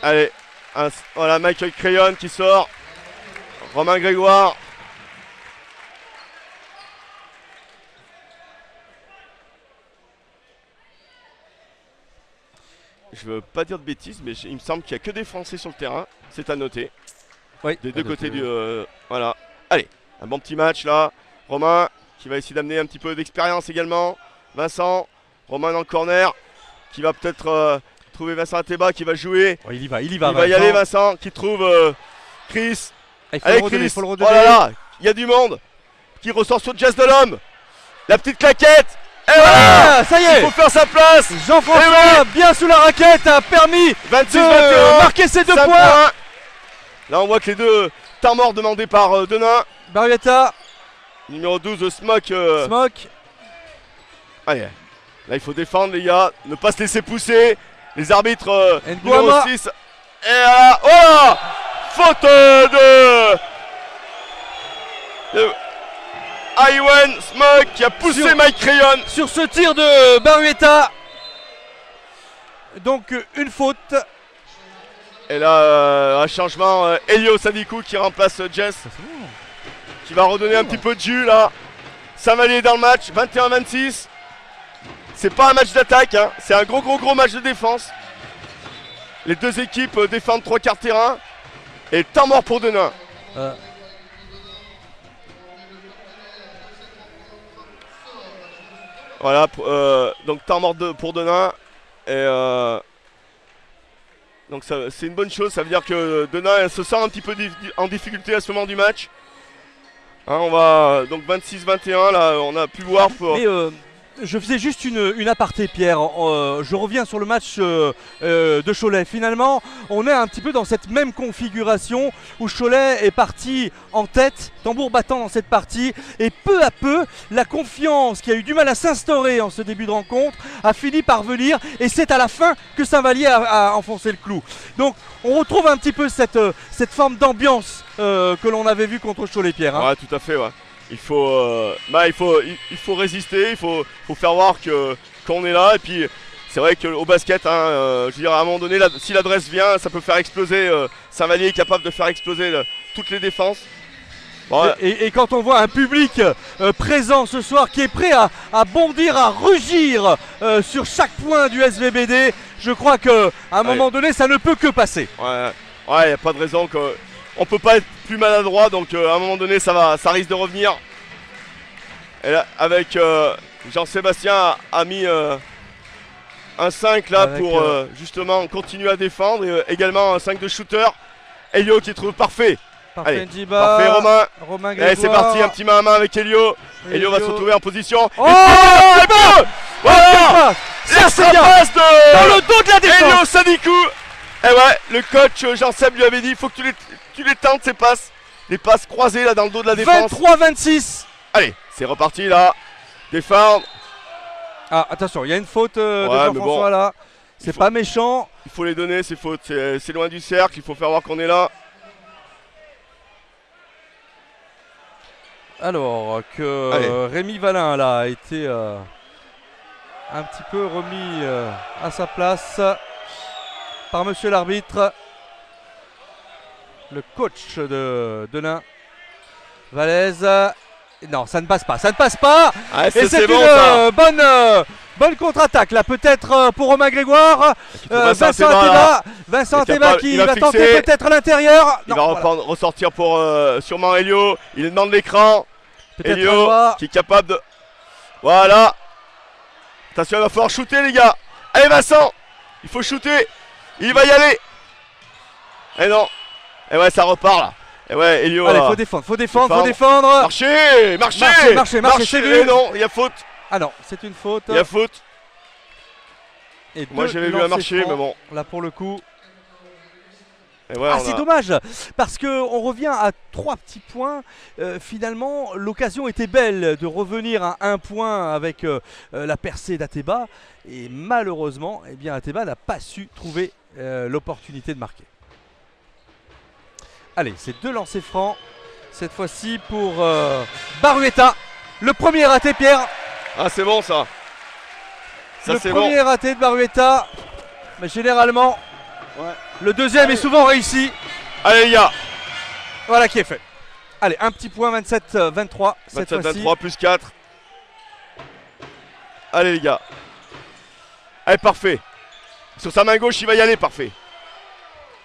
Allez, voilà Michael Crayon qui sort. Romain Grégoire. Je veux pas dire de bêtises, mais il me semble qu'il n'y a que des Français sur le terrain. C'est à noter. oui, Des deux côtés du. Voilà. Allez, un bon petit match là. Romain qui va essayer d'amener un petit peu d'expérience également. Vincent, Romain dans le corner qui va peut-être trouver Vincent Ateba qui va jouer. Oh, il y va. Il va y aller Vincent qui trouve Chris. Il faut Allez le redonner, Chris. faut le Oh redonner. là là, il y a du monde qui ressort sur Jess Delhomme. La petite claquette. Et voilà. Ah, ça y Il est. faut faire sa place. Jean-François, bien sous la raquette, a permis 26-21. de marquer ses 2 5 points. Là on voit que les deux temps morts demandés par Denain. Barrietta, Numéro 12 Smoke. Smoke. Allez, là il faut défendre les gars, ne pas se laisser pousser. Les arbitres numéro N'Guama. 6. Et là, oh là, faute de Iwan Smoke qui a poussé Sur- Mike Crayon. Sur ce tir de Barrietta. Donc une faute. Et là, un changement, Elio Sadikou qui remplace Jess, qui va redonner un petit peu de jus là. Saint-Vallier dans le match, 21-26. c'est pas un match d'attaque, hein. C'est un gros match de défense. Les deux équipes défendent 3/4 terrain. Et temps mort pour Denain. Voilà, donc temps mort pour Denain. Et donc c'est une bonne chose, ça veut dire que Denain se sent un petit peu en difficulté à ce moment du match. Hein, on va donc 26-21, là on a pu voir pour... Mais je faisais juste une aparté, Pierre. Je reviens sur le match de Cholet. Finalement, on est un petit peu dans cette même configuration où Cholet est parti en tête, tambour battant dans cette partie. Et peu à peu, la confiance qui a eu du mal à s'instaurer en ce début de rencontre a fini par venir. Et c'est à la fin que Saint-Vallier a enfoncé le clou. Donc, on retrouve un petit peu cette forme d'ambiance que l'on avait vue contre Cholet, Pierre. Hein. Ouais, tout à fait, ouais. Il faut résister, il faut faire voir qu'on est là. Et puis c'est vrai qu'au basket, hein, je veux dire, à un moment donné, si l'adresse vient, ça peut faire exploser. Saint-Vallier est capable de faire exploser toutes les défenses. Bon, et quand on voit un public présent ce soir qui est prêt à bondir, à rugir sur chaque point du SVBD, je crois qu'à un moment donné, ça ne peut que passer. Ouais, il n'y a pas de raison que... On peut pas être plus maladroit, donc à un moment donné ça risque de revenir. Et là, avec Jean-Sébastien a mis un 5 là avec, pour justement continuer à défendre. Et également un 5 de shooter. Elio qui trouve parfait. Allez, parfait Romain Grégoire. C'est parti, un petit main à main avec Elio. Elio va se retrouver en position. Oh, et bon, voilà, ça c'est bien dans le dos de la défense. Elio Sadikou. Et ouais, le coach Jean-Seb lui avait dit il faut que tu les tentes ces passes. Les passes croisées là dans le dos de la défense. 23-26. Allez, c'est reparti là. Défendre. Ah, attention, il y a une faute de Jean-François là. C'est pas méchant. Il faut les donner ces fautes. C'est loin du cercle. Il faut faire voir qu'on est là. Alors que Rémi Valin là a été un petit peu remis à sa place par monsieur l'arbitre, le coach de Denain, Valaise. Non, ça ne passe pas, ça ne passe pas. Ah, et c'est bon, une bonne contre-attaque là, peut-être pour Romain Grégoire. Vincent Ateba qui va tenter peut-être à l'intérieur. Il va ressortir pour sûrement Elio. Il demande l'écran. Elio qui est capable de... Voilà. Attention, il va falloir shooter les gars. Allez Vincent, il faut shooter. Il va y aller. Et non. Et ouais, ça repart là. Et ouais, Elio. Allez, faut défendre. Marcher, c'est vu. Et non, il y a faute. Ah non, c'est une faute. Il y a faute. Et moi j'avais vu un marché, mais bon. Là pour le coup. Et ouais, c'est dommage parce qu'on revient à 3 petits points. Finalement, l'occasion était belle de revenir à 1 point avec la percée d'Ateba. Et malheureusement, eh bien, Ateba n'a pas su trouver l'opportunité de marquer. Allez, c'est 2 lancers francs. Cette fois-ci pour Barueta. Le premier raté, Pierre. Ah, c'est bon ça. Le premier raté de Barueta. Mais généralement, le deuxième est souvent réussi. Allez les gars. Voilà qui est fait. Allez, un petit point, 27-23. 27-23 plus 4. Allez les gars. Allez, parfait. Sur sa main gauche, il va y aller, parfait.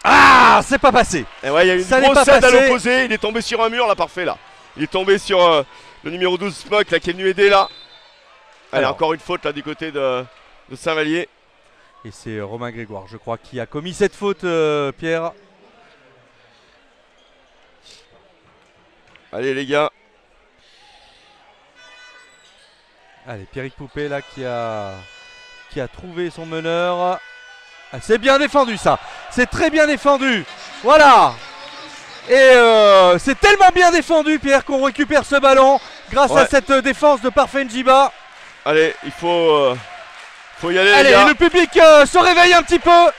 Ah, c'est pas passé. Et ouais, il y a une grosse aide à l'opposé. Il est tombé sur un mur là, parfait là. Il est tombé sur le numéro 12 Smoke là qui est venu aider là. Allez, encore une faute là du côté de Saint-Vallier. Et c'est Romain Grégoire, je crois, qui a commis cette faute, Pierre. Allez les gars. Allez, Pierrick Poupé là qui a trouvé son meneur. Ah, c'est bien défendu ça. C'est très bien défendu. Voilà. Et c'est tellement bien défendu, Pierre, qu'on récupère ce ballon grâce à cette défense de Parfait Njiba. Allez, il faut y aller. Allez, les gars. le public se réveille un petit peu.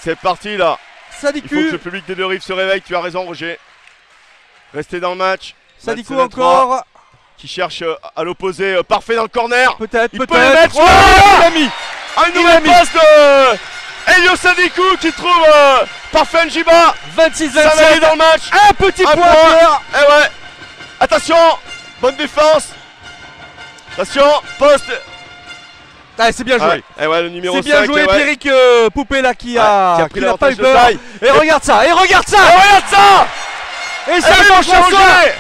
C'est parti là. Sadikou. Il faut que le public des deux rives se réveille. Tu as raison, Roger. Restez dans le match. Sadikou encore. Qui cherche à l'opposé. Parfait dans le corner. Peut-être. Il peut le mettre. Oh, il l'a mis. Une nouvelle passe de Elio Sadikou qui trouve Parfait Njiba. 26-27. Ça va aller dans le match. Un petit point, Pierre. Et ouais. Attention. Bonne défense. Attention, poste. Ah, c'est bien joué. Ouais, et ouais, le numéro 5. C'est bien joué, ouais. Pierrick Poupé là qui a pris n'a pas eu l'avantage de peur. taille. Et regarde ça, et regarde ça. Et ça Allez, change mon changé. changé.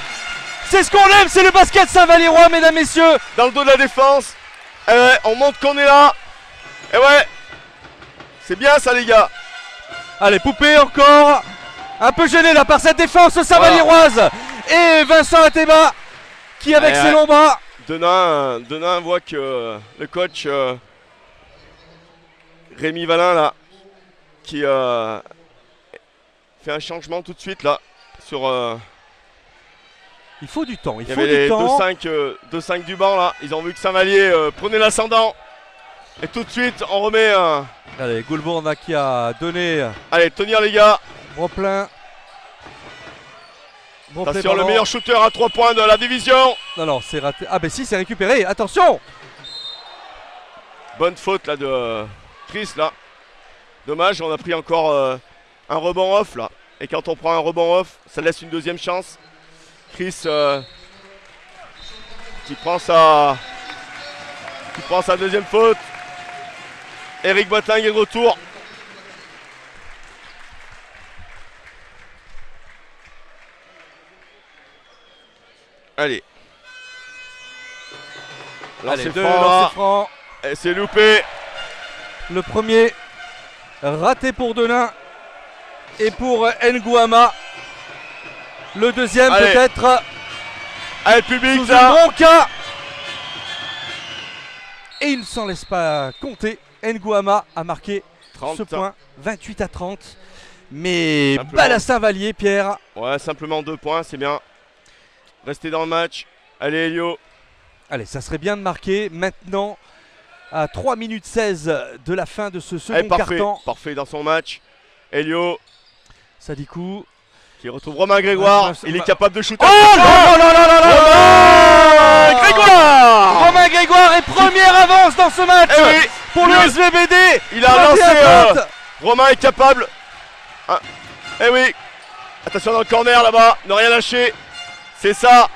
C'est ce qu'on aime, c'est le basket Saint-Valérois, mesdames, messieurs. Dans le dos de la défense. Et ouais, on montre qu'on est là. Et ouais. C'est bien ça les gars. Allez, Poupé encore. Un peu gêné là par cette défense Saint-Valéroise. Et Vincent Ateba qui avec Ouais, ses longs bras. Denain voit que le coach Rémi Valin là qui fait un changement tout de suite là sur Il faut du temps, il y avait les 2-5 du banc là. Ils ont vu que Saint-Vallier prenait l'ascendant. Et tout de suite on remet Allez, Goulbourn là qui a donné allez, tenir les gars. Broplin. Attention, le meilleur shooter à 3 points de la division. Non, c'est raté. Ah ben si, c'est récupéré. Attention. Bonne faute là de Chris là. Dommage, on a pris encore un rebond off là. Et quand on prend un rebond off, ça laisse une deuxième chance. Chris qui prend sa deuxième faute. Eric Boiting est de retour. Allez. Allez, deux franc, lancers francs. et c'est loupé. Le premier raté pour Denain et pour Ngouama. Le deuxième Allez. peut-être Allez, le public sous une là. bronca. Et il ne s'en laisse pas compter. Ngouama a marqué 30. ce point, 28-30. Mais Simplement. balle à Saint-Vallier, Pierre. Ouais, simplement 2 points, c'est bien. Restez dans le match. Allez, Elio. Allez, ça serait bien de marquer maintenant à 3 minutes 16 de la fin de ce Allez, second parfait. carton. Parfait dans son match. Elio Sadikou. qui retrouve Romain Grégoire. Ouais, Il est capable de shooter. Oh Romain Grégoire. Romain Grégoire est première avance dans ce match Eh oui, pour le lui, SVBD. il a lancé, 31-30. Romain est capable. Ah, eh oui. Attention dans le corner là-bas. Ne rien lâcher. C'est ça.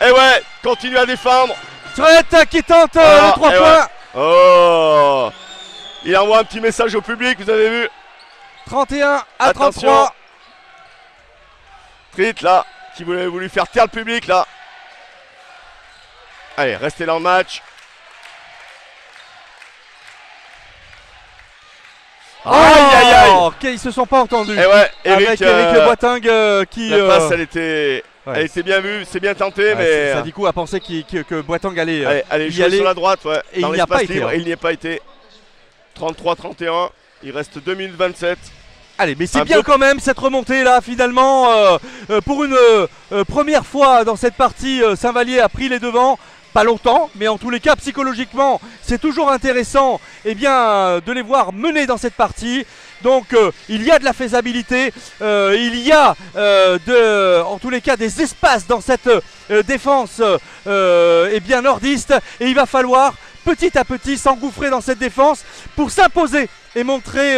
Eh ouais. Continue à défendre. Trette qui tente Voilà, le 3 et points. Oh. Il envoie un petit message au public. Vous avez vu. 31 à Attention. 33. Trit là. Qui voulait voulu faire taire le public là. Allez, restez dans le match. Oh, Aïe aïe aïe. Ils se sont pas entendus. Et ouais, Avec Eric Boiting qui. la passe elle était bien vue, c'est bien tenté, mais Sadikou a pensé que Boiting allait. allez y jouer aller. sur la droite, ouais, Et dans il n'y a pas l'espace été, libre, hein. et il n'y a pas été. 33-31, il reste 2 minutes 27. Allez, mais c'est Un bien peu- quand même cette remontée là finalement pour une première fois dans cette partie. Saint-Vallier a pris les devants. Pas longtemps, mais en tous les cas psychologiquement c'est toujours intéressant de les voir mener dans cette partie. Donc il y a de la faisabilité, il y a en tous les cas des espaces dans cette défense nordiste, et il va falloir petit à petit s'engouffrer dans cette défense pour s'imposer et montrer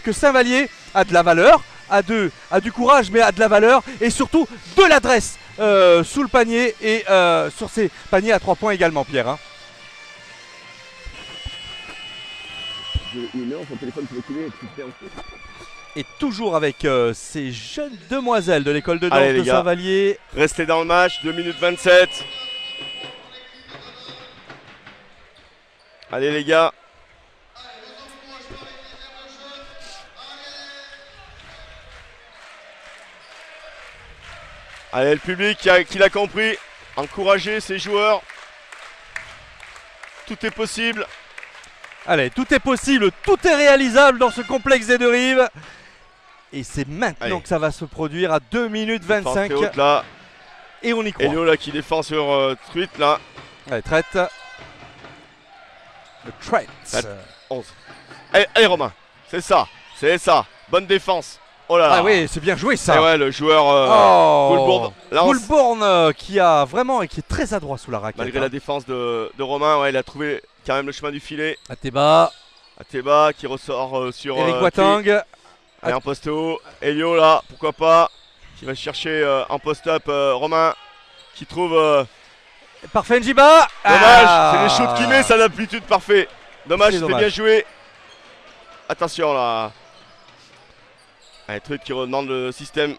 que Saint-Vallier a de la valeur, a du courage, mais a de la valeur et surtout de l'adresse sous le panier et sur ces paniers à 3 points également, Pierre. Hein. Et toujours avec ces jeunes demoiselles de l'école de danse Allez, les de gars. Saint-Vallier. Restez dans le match, 2 minutes 27. Allez les gars. Allez, le public qui l'a compris, encourager ses joueurs. Tout est possible. Allez, tout est possible, tout est réalisable dans ce complexe des deux rives. Et c'est maintenant que ça va se produire à 2 minutes 25. Défense très haute, là. Et on y croit. Elio là qui défend sur Truit là. Allez, traite. Le traite. 11. Allez Romain, c'est ça. Bonne défense. Oh là là. Ah oui, c'est bien joué ça. Et ouais, le joueur Goulbourn lance. Goulbourn qui a vraiment et qui est très adroit sous la raquette. Malgré la défense de Romain, ouais, il a trouvé quand même le chemin du filet. Ateba. Ateba qui ressort sur Eric Boiting. Allez, en poste haut. Elio là, pourquoi pas. Qui va chercher en post-up Romain. Qui trouve Parfait Njiba. Dommage, c'est les shoots qu'il met, sa d'amplitude parfait. Dommage, c'était bien joué. Attention là. Un truc qui redemande le système.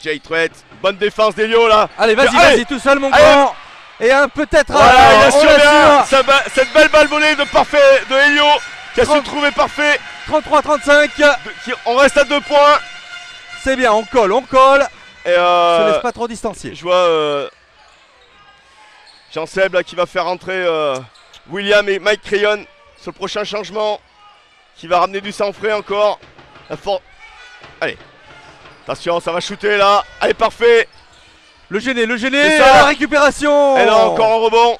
Jay Truett, bonne défense d'Elio là. Allez, vas-y, Allez. vas-y, tout seul mon grand. Et un peut-être. Voilà, il on assure l'assure. bien cette belle balle volée de parfait de Elio qui a su trouver parfait. 33-35. On reste à 2 points. C'est bien, on colle. Et Se laisse pas trop distancier. je vois Jean-Seb là qui va faire entrer William et Mike Crayon sur le prochain changement. Qui va ramener du sang frais encore. Allez. Attention, ça va shooter là. Allez, parfait. Le gêné, C'est ça. la récupération. Et là, encore un rebond.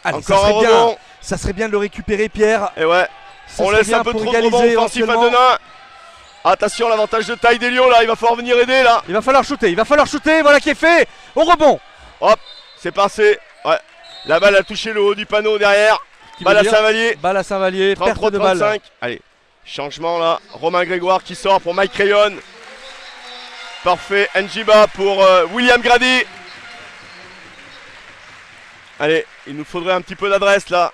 Allez, Encore ça un serait rebond. bien. Ça serait bien de le récupérer, Pierre. Et ouais. Ça On serait laisse bien un peu pour trop de rebond égaliser offensif à éventuellement. Denain. Attention, l'avantage de taille d'Elio là. Il va falloir venir aider là. Il va falloir shooter. Voilà qui est fait. Au rebond. Hop, c'est passé. Ouais. La balle a touché le haut du panneau derrière. Balle à Saint-Vallier. Balle à Saint-Vallier. Perte de balle. 33-35. Allez, changement là. Romain Grégoire qui sort pour Mike Crayon. Parfait. Njiba pour William Grady. Allez, il nous faudrait un petit peu d'adresse là.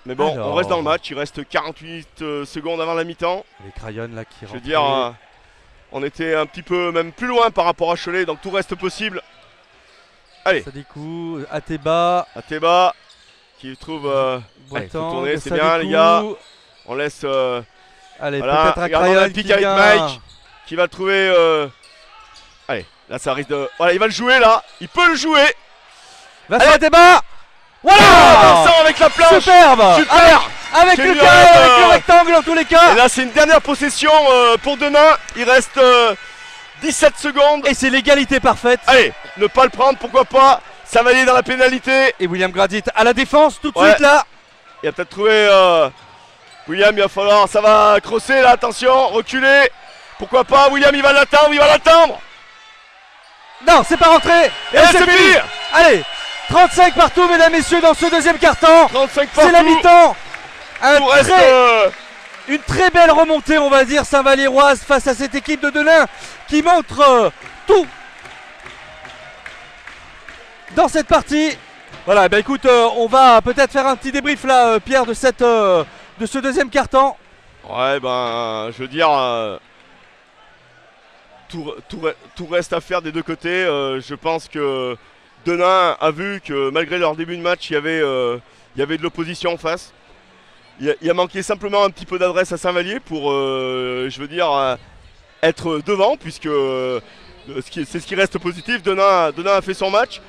Mais bon, Alors. on reste dans le match. Il reste 48 secondes avant la mi-temps. Les crayons là qui Je veux rentrent. dire, on était un petit peu même plus loin par rapport à Cholet, donc tout reste possible. Allez, Sadikou, Ateba. Ateba qui trouve. Allez, faut Boiteng, tourner, c'est Sadikou. bien les gars. On laisse Allez, voilà, peut-être un regardons crayon la qui pique avec vient. Mike. Qui va le trouver. Allez, là ça risque de. Voilà, il va le jouer là. Il peut le jouer. Vincent Ateba. Voilà. Vincent avec la planche. Superbe. Super. Avec Qui le lui carré, arrête, avec le rectangle en tous les cas. Et là c'est une dernière possession pour Denain. Il reste 17 secondes. Et c'est l'égalité parfaite. Allez, ne pas le prendre, pourquoi pas. Saint-Vallier dans la pénalité. Et William Gradit à la défense tout de Ouais. suite là. Il a peut-être trouvé William, il va falloir, ça va crosser là, attention, reculer. Pourquoi pas, William il va l'attendre. Non, c'est pas rentré. Et là c'est fini. Allez, 35 partout mesdames, messieurs dans ce deuxième quart-temps. 35 partout. C'est la mi-temps. Tout reste, Une très belle remontée, on va dire, Saint-Valliéroise face à cette équipe de Denain qui montre tout dans cette partie. Voilà, ben écoute, on va peut-être faire un petit débrief là, Pierre, de ce deuxième quart-temps. Ouais, ben, je veux dire, tout reste à faire des deux côtés. Je pense que Denain a vu que malgré leur début de match, il y avait de l'opposition en face. Il a manqué simplement un petit peu d'adresse à Saint-Vallier pour, je veux dire, être devant, puisque c'est ce qui reste positif. Denain a fait son match.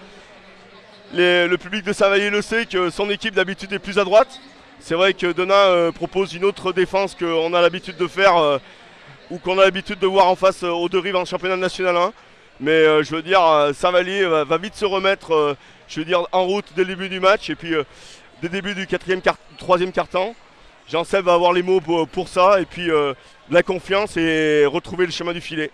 Le public de Saint-Vallier le sait que son équipe d'habitude est plus à droite. C'est vrai que Denain propose une autre défense qu'on a l'habitude de faire ou qu'on a l'habitude de voir en face aux deux rives en championnat national 1. Mais je veux dire, Saint-Vallier va vite se remettre je veux dire, en route dès le début du match. Et puis dès le début du troisième quart-temps, Jean-Seb va avoir les mots pour ça. Et puis la confiance et retrouver le chemin du filet.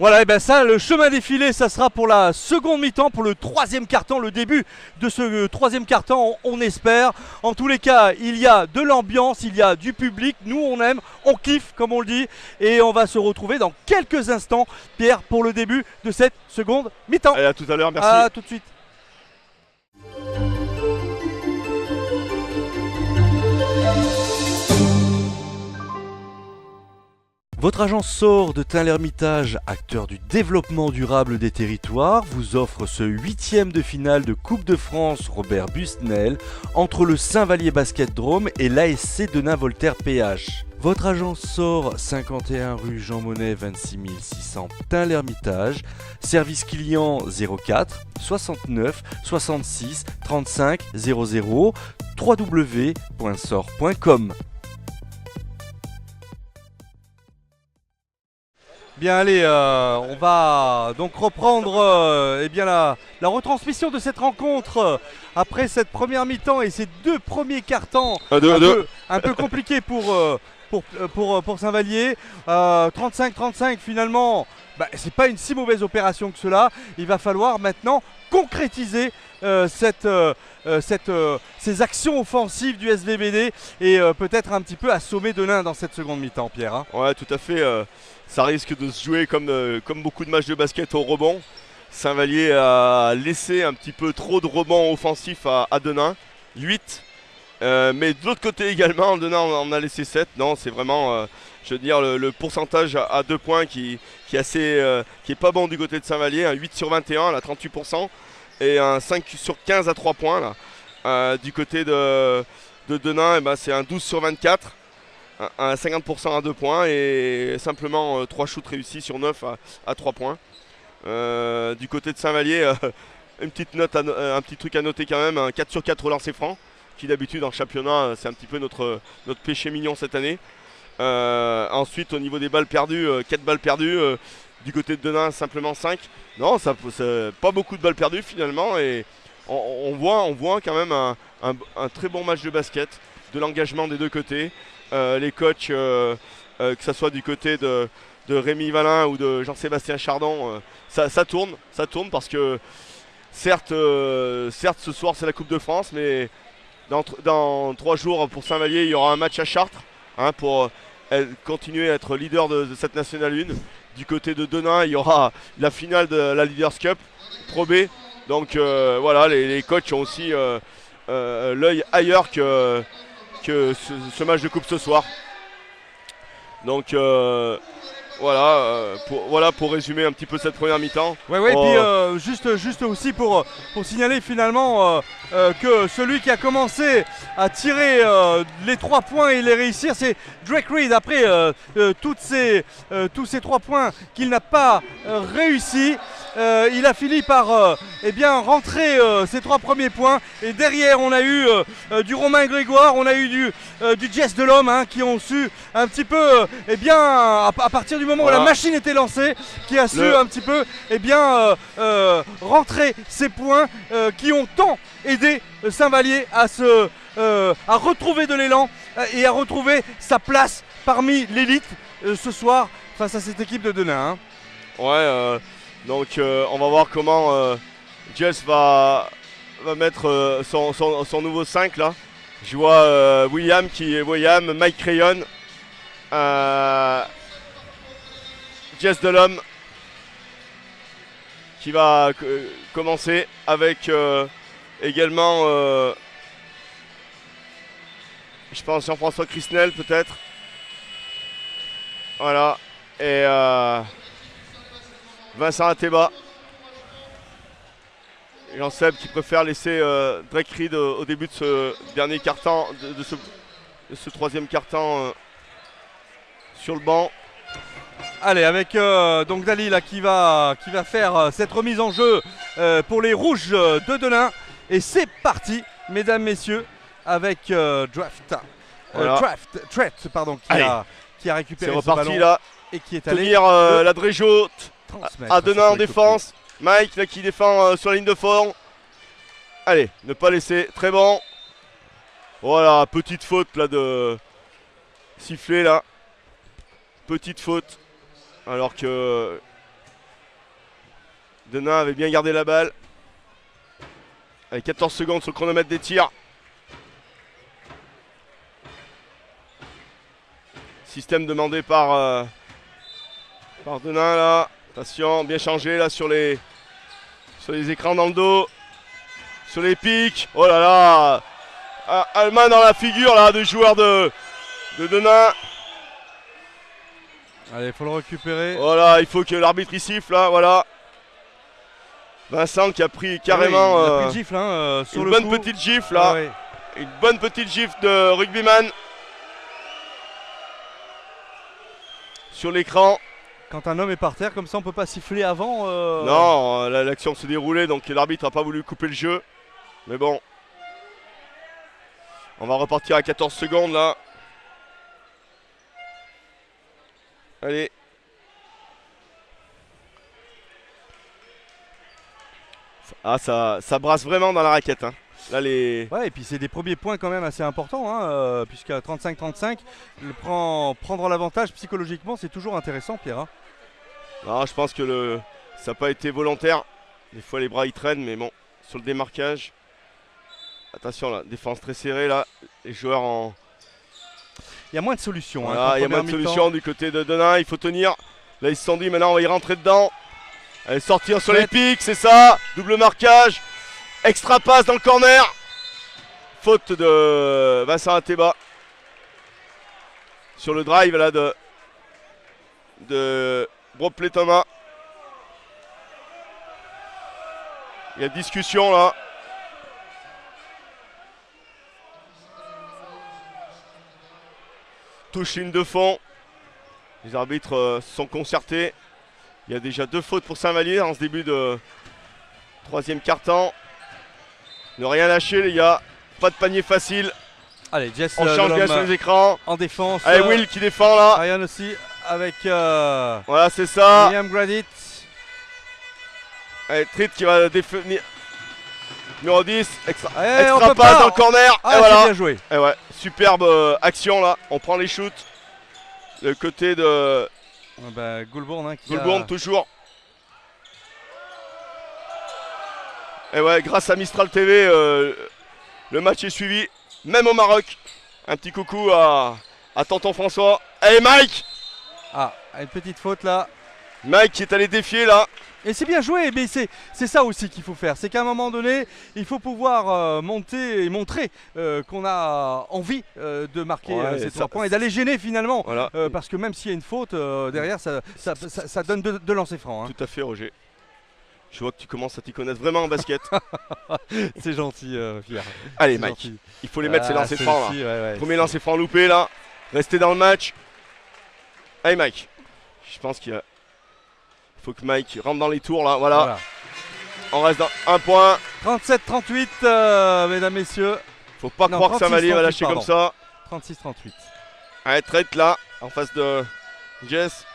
Voilà, et bien ça, le chemin défilé, ça sera pour la seconde mi-temps, pour le troisième quart-temps, le début de ce troisième quart-temps, on espère. En tous les cas, il y a de l'ambiance, il y a du public, nous on aime, on kiffe comme on le dit. Et on va se retrouver dans quelques instants, Pierre, pour le début de cette seconde mi-temps. Allez, à tout à l'heure, merci. À tout de suite. Votre agence SOR de Tain-l'Hermitage, acteur du développement durable des territoires, vous offre ce 8e de finale de Coupe de France Robert Busnel entre le Saint-Vallier Basket Drôme et l'ASC Denain-Voltaire PH. Votre agence SOR, 51 rue Jean Monnet, 26 600 Tain-l'Hermitage, service client 04 69 66 35 00 www.sor.com. Bien allez, on va donc reprendre eh bien la retransmission de cette rencontre après cette première mi-temps et ces deux premiers quarts-temps un peu compliqués pour Saint-Vallier. 35-35 finalement, c'est pas une si mauvaise opération que cela. Il va falloir maintenant concrétiser ces actions offensives du SVBD et peut-être un petit peu assommer Denain dans cette seconde mi-temps, Pierre, hein. Ouais, tout à fait. Ça risque de se jouer comme beaucoup de matchs de basket au rebond. Saint-Vallier a laissé un petit peu trop de rebonds offensifs à Denain, 8. Mais de l'autre côté également, Denain en a laissé 7. Non, c'est vraiment, je veux dire, le pourcentage à 2 points qui est pas bon du côté de Saint-Vallier. Un 8 sur 21, là, 38%. Et un 5 sur 15 à 3 points. Là. Du côté de Denain, eh ben, c'est un 12 sur 24. Un 50% à 2 points. Et simplement 3 shoots réussis sur 9 à 3 points. Du côté de Saint-Vallier, une petite note, un petit truc à noter quand même. Un 4 sur 4 au lancer franc. Qui d'habitude en championnat, c'est un petit peu notre péché mignon cette année. Ensuite, au niveau des balles perdues, 4 balles perdues. Du côté de Denain, simplement 5. Non, ça pas beaucoup de balles perdues finalement. Et on voit quand même un très bon match de basket, de l'engagement des deux côtés. Les coachs, que ce soit du côté de Rémi Valin ou de Jean-Sébastien Chardon, ça tourne parce que certes ce soir c'est la Coupe de France, mais dans 3 jours pour Saint-Vallier, il y aura un match à Chartres pour continuer à être leader de cette Nationale 1. Du côté de Denain, il y aura la finale de la Leaders Cup Pro B. Donc voilà, les coachs ont aussi l'œil ailleurs que ce match de coupe ce soir. Donc voilà pour résumer un petit peu cette première mi-temps. Ouais, et puis juste aussi pour signaler finalement que celui qui a commencé à tirer les 3 points et les réussir, c'est Drake Reed. Après tous ces 3 points qu'il n'a pas réussi, il a fini par rentrer ses 3 premiers points. Et derrière, on a eu du Romain Grégoire, on a eu du Jess Delhomme qui ont su un petit peu, à partir du moment où la machine était lancée, qui a su un petit peu rentrer ces points qui ont tant aidé Saint-Vallier à retrouver de l'élan et à retrouver sa place parmi l'élite ce soir face à cette équipe de Denain. Donc on va voir comment Jess va mettre son nouveau 5 là. Je vois William, Mike Crayon, Jess Delhomme qui va commencer avec également je pense Jean-François Crisnel peut-être. Voilà. Et Vincent Ateba. Jean-Seb qui préfère laisser Drake Reed au début de ce dernier quart-temps, de ce troisième quart-temps sur le banc. Allez, avec donc Dali là, qui va faire cette remise en jeu pour les rouges de Denain. Et c'est parti, mesdames, messieurs, avec Tret, pardon, qui a récupéré ce ballon là. Et qui est allé tenir la Dréjo à Denain en défense. Mike là, qui défend sur la ligne de fond. Allez, ne pas laisser, très bon. Voilà, petite faute là de sifflet là. Petite faute. Alors que Denain avait bien gardé la balle. Avec 14 secondes sur le chronomètre des tirs. Système demandé par Denain là. Attention, bien changé là sur les écrans dans le dos. Sur les pics. Oh là là. Allemand dans la figure là de joueur de Denain. Allez, il faut le récupérer. Voilà, il faut que l'arbitre y siffle là, voilà. Vincent qui a pris carrément il a pris une gifle, sur une le bonne coup. petite gifle là. Une bonne petite gifle de rugbyman. Sur l'écran. Quand un homme est par terre, comme ça on peut pas siffler avant. Non, l'action se déroulait, donc l'arbitre n'a pas voulu couper le jeu. Mais bon. On va repartir à 14 secondes là. Allez. Ah, ça brasse vraiment dans la raquette. Là, Ouais, et puis c'est des premiers points quand même assez importants, puisqu'à 35-35, prendre l'avantage psychologiquement, c'est toujours intéressant, Pierre. Non, je pense que ça n'a pas été volontaire. Des fois, les bras ils traînent, mais bon, sur le démarquage. Attention là, défense très serrée là. Les joueurs en... Il y a moins de solutions. Voilà, il y a moins de solutions du côté de Denain, il faut tenir. Là ils se sont dit maintenant on va y rentrer dedans. Allez, sortir sur les pics, c'est ça. Double marquage. Extra passe dans le corner. Faute de Vincent Ateba. Sur le drive là de Bropley Thomas. Il y a discussion là. Touche ligne de fond. Les arbitres se sont concertés. Il y a déjà 2 fautes pour Saint-Vallier en ce début de 3e quart-temps. Ne rien lâcher les gars. Pas de panier facile. Allez, Jess on change bien sur les écrans. En défense. Allez, Will qui défend là. Ryan aussi avec voilà, c'est ça. William Gradit. Allez, Trit qui va définir. Numéro 10. Extra passe passe dans le corner. Ah, et voilà. bien joué. Et ouais, superbe action là. On prend les shoots. Le côté de Goulbourn hein, Goulbourn toujours. Et ouais, grâce à Mistral TV, le match est suivi. Même au Maroc. Un petit coucou à tonton François. Allez Mike. Ah, une petite faute là. Mike qui est allé défier là. Et c'est bien joué, mais c'est ça aussi qu'il faut faire. C'est qu'à un moment donné, il faut pouvoir monter et montrer qu'on a envie de marquer ces 3 points et d'aller gêner finalement. Voilà. Parce que même s'il y a une faute, derrière, ça donne de lancers francs. Hein. Tout à fait, Roger. Je vois que tu commences à t'y connaître vraiment en basket. C'est gentil, Pierre. Allez, Mike, gentil. Il faut les mettre ces lancers francs là. Ouais, premier lancer franc loupé là. Restez dans le match. Allez, Mike. Je pense qu'il faut que Mike rentre dans les tours là. Voilà. On reste dans 1 point. 37-38, mesdames, messieurs. Faut pas croire que Saint-Vallier va lâcher comme ça. 36-38. Allez, traite là, en face de Jess.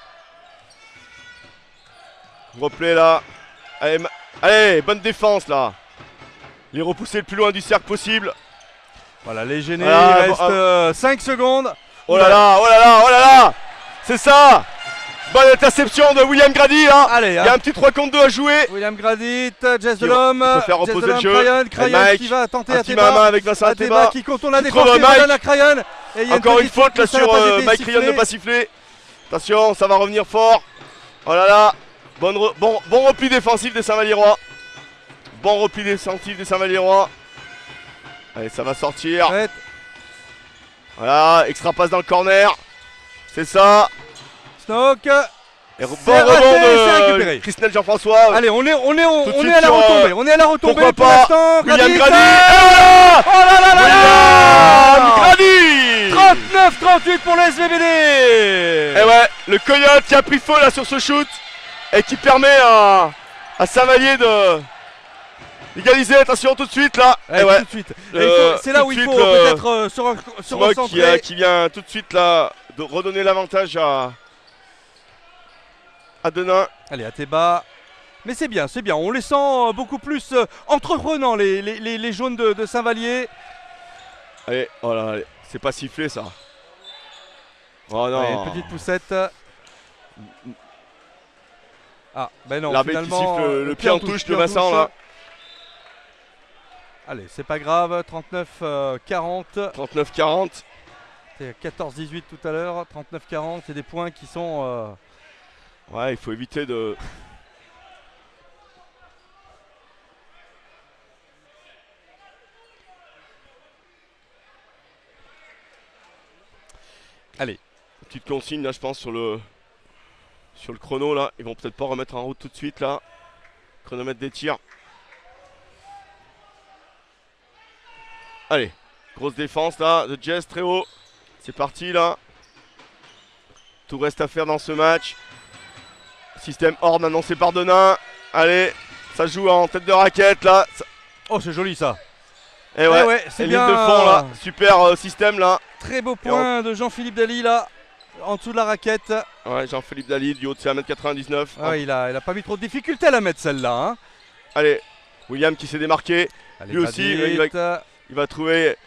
Replay là. Allez, bonne défense là. Les repousser le plus loin du cercle possible. Voilà, les gênés, il reste 5 secondes. Oh là là, oh là là, oh là là. C'est ça. Bonne interception de William Grady là. Allez, il y a un petit 3 contre 2 à jouer. William Gradit, Jess Delhomme. Il faut faire reposer le jeu. Crayon qui va tenter Ateba avec Vincent Ateba qui contourne la défense qui donne à Crayon. Encore une faute là sur Mike Crayon de pas siffler. Attention, ça va revenir fort. Oh là là. Bon repli défensif des Saint-Valliérois. Bon repli défensif des Saint-Valliérois. Allez, ça va sortir. Voilà, extra passe dans le corner. C'est ça. Snoke. Et bon rebond de Christelle Jean-François. Allez, on est à la retombée. On est à la retombée pourquoi pour pas. l'instant. William Grady. Oh là là là là. William Grady. 39-38 pour le SVBD. Et ouais, le Coyote qui a pris feu là sur ce shoot. Et qui permet à Saint-Vallier de égaliser. Attention tout de suite là. Et ouais. Tout de suite. C'est là où il faut peut-être se recentrer. Qui vient tout de suite là de redonner l'avantage à Denain. Allez, Ateba. Mais c'est bien. On les sent beaucoup plus entreprenants les jaunes de Saint-Vallier. Allez, oh là, c'est pas sifflé ça. Oh non. Allez, petite poussette. Ah, ben non, l'arbitre qui siffle le pied en touche de Vincent là. Allez, c'est pas grave, 39-40. 39-40. C'était 14-18 tout à l'heure, 39-40, c'est des points qui sont... Ouais, il faut éviter de... Allez. Petite consigne là, je pense, sur le chrono là. Ils vont peut-être pas remettre en route tout de suite là. Chronomètre des tirs. Allez, grosse défense là de Jess, très haut. C'est parti là. Tout reste à faire dans ce match. Système Horn annoncé par Denain. Allez, ça joue en tête de raquette là. Oh, c'est joli ça. Et ouais, c'est bien. Ligne de fond là. Super système là. Très beau point de Jean-Philippe Daly là. En dessous de la raquette. Ouais, Jean-Philippe Daly du haut de 1m99. Ouais, il a pas mis trop de difficulté à la mettre celle-là. Hein. Allez, William qui s'est démarqué. Allez, lui aussi, il va trouver.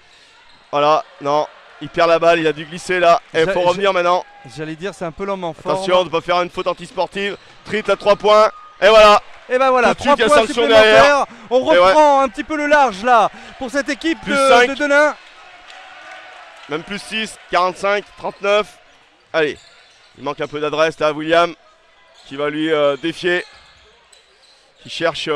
Voilà, non, il perd la balle, il a dû glisser là. Et il faut revenir maintenant. J'allais dire, c'est un peu l'homme en forme. Attention de ne pas faire une faute antisportive. Trit à 3 points. Et voilà, Et ben voilà, Tout de suite, 3 il y a points sanction supplémentaires. derrière. On reprend un petit peu le large là pour cette équipe Plus de 5. Denain. Même plus 6, 45, 39. Allez, il manque un peu d'adresse là, William, qui va lui défier. Qui cherche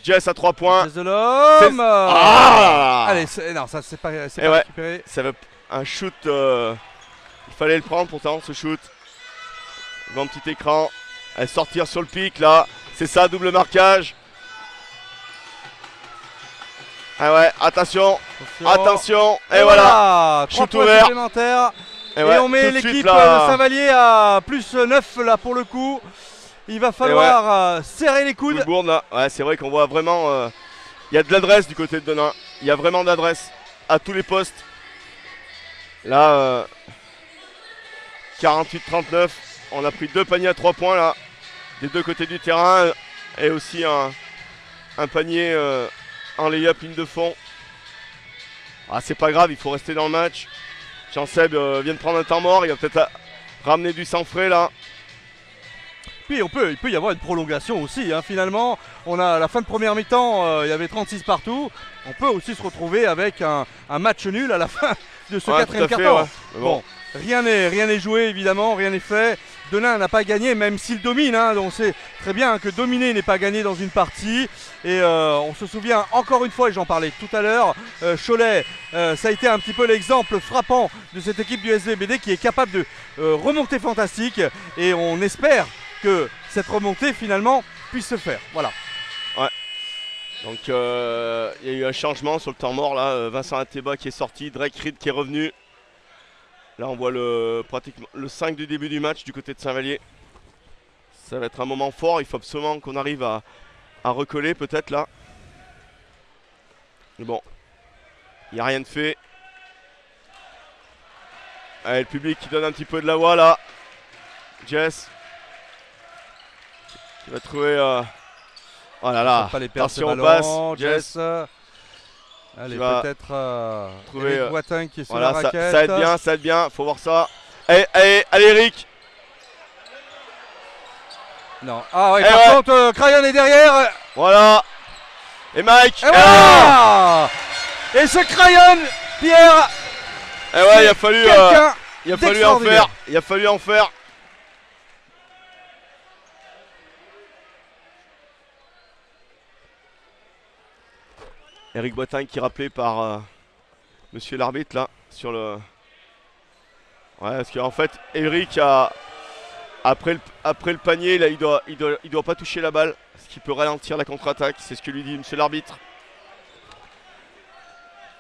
Jess à 3 points. Jess de l'homme. Ah Allez, non, ça c'est pas ouais. récupéré. Ça va un shoot. Il fallait le prendre pourtant, ce shoot. Devant petit écran. Elle sortir sur le pic là. C'est ça, double marquage. Ah ouais, attention. Attention. Et voilà. 3 Shoot points ouvert. supplémentaires. Et ouais, on met tout de suite, l'équipe là. de Saint-Vallier à plus 9 là pour le coup. Il va falloir serrer les coudes. Bourne, là. Ouais, c'est vrai qu'on voit vraiment. Il y a de l'adresse du côté de Denain. Il y a vraiment de l'adresse à tous les postes. Là, 48-39. On a pris 2 paniers à 3 points là. Des deux côtés du terrain. Et aussi un panier en lay-up ligne de fond. Ah, c'est pas grave, il faut rester dans le match. Jean-Seb vient de prendre un temps mort. Il va peut-être ramener du sang frais là. Puis il peut y avoir une prolongation aussi. Hein. Finalement, on a à la fin de première mi-temps, il y avait 36 partout. On peut aussi se retrouver avec un match nul à la fin de ce quatrième quart-temps. Ouais. Bon, rien n'est joué évidemment, rien n'est fait. Denain n'a pas gagné, même s'il domine. Hein. On sait très bien que dominer n'est pas gagné dans une partie. Et on se souvient encore une fois, et j'en parlais tout à l'heure, Cholet, ça a été un petit peu l'exemple frappant de cette équipe du SVBD qui est capable de remonter fantastique. Et on espère que cette remontée finalement puisse se faire. Voilà. Ouais. Donc il y a eu un changement sur le temps mort là. Vincent Ateba qui est sorti, Drake Reed qui est revenu. Là on voit pratiquement le 5 du début du match du côté de Saint-Vallier. Ça va être un moment fort. Il faut absolument qu'on arrive à recoller peut-être là. Mais bon, il n'y a rien de fait. Allez, le public qui donne un petit peu de la voix là. Jess. Il va trouver. Oh là là. Attention au passe. Jess. Allez, peut-être trouver Eric Boitin qui est sur voilà, la raquette. ça aide bien. Faut voir ça. Allez, Eric. Non. Ah ouais, par contre, Crayon est derrière. Voilà. Et Mike. Et voilà. Et ce Crayon, Pierre. Et ouais, il a fallu en faire. Il a fallu en faire. Eric Boitin qui est rappelé par monsieur l'arbitre là sur le. Ouais, parce qu'en fait Eric après le panier là, il doit pas toucher la balle, ce qui peut ralentir la contre-attaque, c'est ce que lui dit monsieur l'arbitre.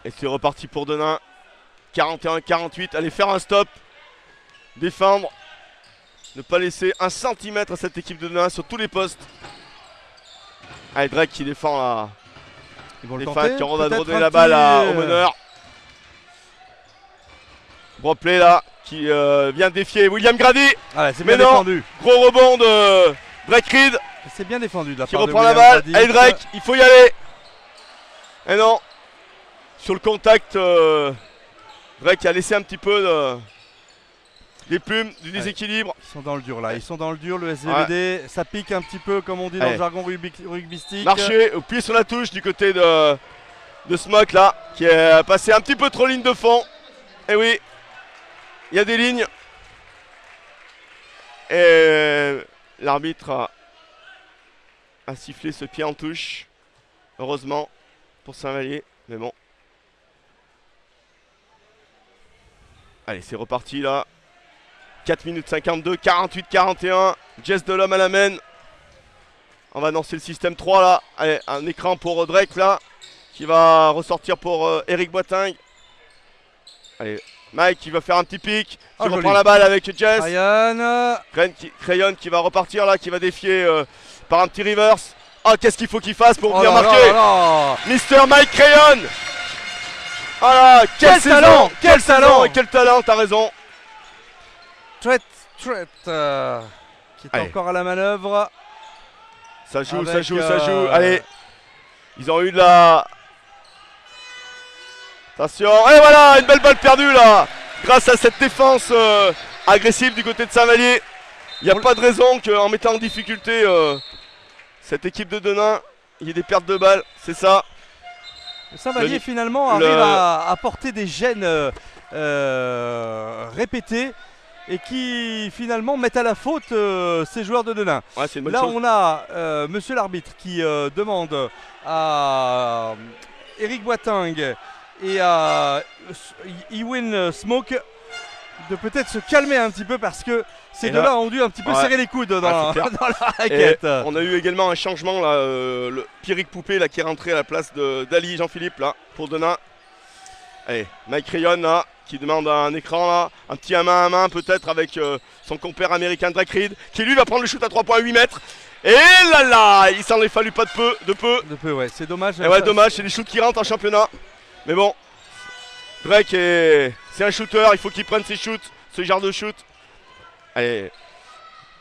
Et c'est reparti pour Denain. 41-48, allez faire un stop, défendre, ne pas laisser un centimètre à cette équipe de Denain sur tous les postes. Allez, Drake qui défend là. Ils vont les le fans tenter, qui ont redonné un la balle petit, au meneur. Gros play là qui vient défier William Grady. Ah, c'est mais bien non, défendu. gros rebond de Drake Reed C'est bien défendu de la qui part de reprend la William balle. Grady. Allez Drake, il faut y aller. Et non, sur le contact, Drake a laissé un petit peu des plumes, du déséquilibre. Ils sont dans le dur là, ils sont dans le dur, le SVBD, ça pique un petit peu comme on dit dans le jargon rugbystique. Marché au pied sur la touche du côté de Smoke là, qui est passé un petit peu trop ligne de fond. Et oui, il y a des lignes. Et l'arbitre a sifflé ce pied en touche. Heureusement pour Saint-Vallier, mais bon. Allez, c'est reparti là. 4 minutes 52, 48-41. Jess de l'homme à la main. On va lancer le système 3 là. Allez, un écran pour Drake là. Qui va ressortir pour Eric Boitin. Allez, Mike qui va faire un petit pic. Qui reprend la balle avec Jess. Crayon qui va repartir là. Qui va défier par un petit reverse. Oh, qu'est-ce qu'il faut qu'il fasse pour venir marquer Mister Mike Crayon. Voilà, quel talent, quel talent et quel talent, t'as raison. Tret qui est encore à la manœuvre. Ça joue, ça joue, ça joue. Allez, ils ont eu de la. Attention, et voilà, une belle balle perdue là. Grâce à cette défense agressive du côté de Saint-Vallier. Il n'y a pas de raison qu'en mettant en difficulté Cette équipe de Denain, il y a des pertes de balles, c'est ça. Saint-Vallier finalement arrive à porter des gènes répétés et qui finalement mettent à la faute ces joueurs de Denain. Ouais, c'est une bonne Là chose. on a monsieur l'arbitre qui demande à Eric Boiteng et à Ewan Smoke de peut-être se calmer un petit peu parce que ces deux-là ont dû un petit peu serrer les coudes dans la raquette. Et on a eu également un changement là, le Pierrick Poupée là, qui est rentré à la place d'Ali Jean-Philippe là pour Denain. Allez, Mike Rayon là qui demande un écran là, un petit à main peut-être avec son compère américain Drake Reed qui lui va prendre le shoot à 3,8 mètres. Et là, il s'en est fallu pas de peu. Ouais, c'est dommage. Et ouais, dommage, c'est des shoots qui rentrent en championnat. Mais bon, Drake c'est un shooter, il faut qu'il prenne ses shoots, ce genre de shoot. Allez,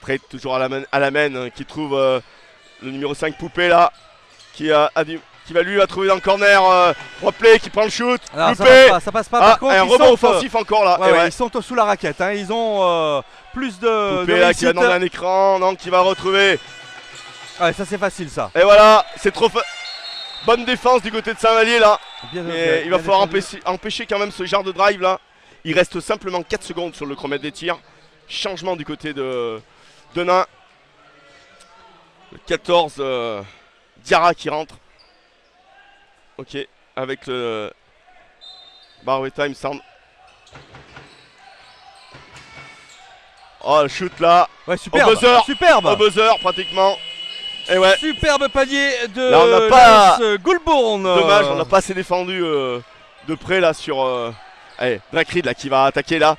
Drake toujours à la main, qui trouve le numéro 5 Poupée là, qui va trouver dans le corner, replay, qui prend le shoot. Alors, loupé. ça passe pas. Par contre, un rebond offensif encore là. Ouais, ils sont sous la raquette, hein. Ils ont plus de Poupée là qui va demander un écran, non, qui va retrouver. Ouais, ça c'est facile ça. Et voilà, c'est trop bonne défense du côté de Saint-Vallier là. Mais il va falloir empêcher quand même ce genre de drive là. Il reste simplement 4 secondes sur le chronomètre des tirs. Changement du côté de Denain. Le 14 Diarra qui rentre. Ok, avec le Barway Time Sound. Oh, le shoot là. Ouais, superbe. Au buzzer pratiquement. Et ouais. Superbe palier de là, on n'a pas Goulbourn. Dommage, on n'a pas assez défendu de près là sur. Allez, Drake Reed là qui va attaquer là.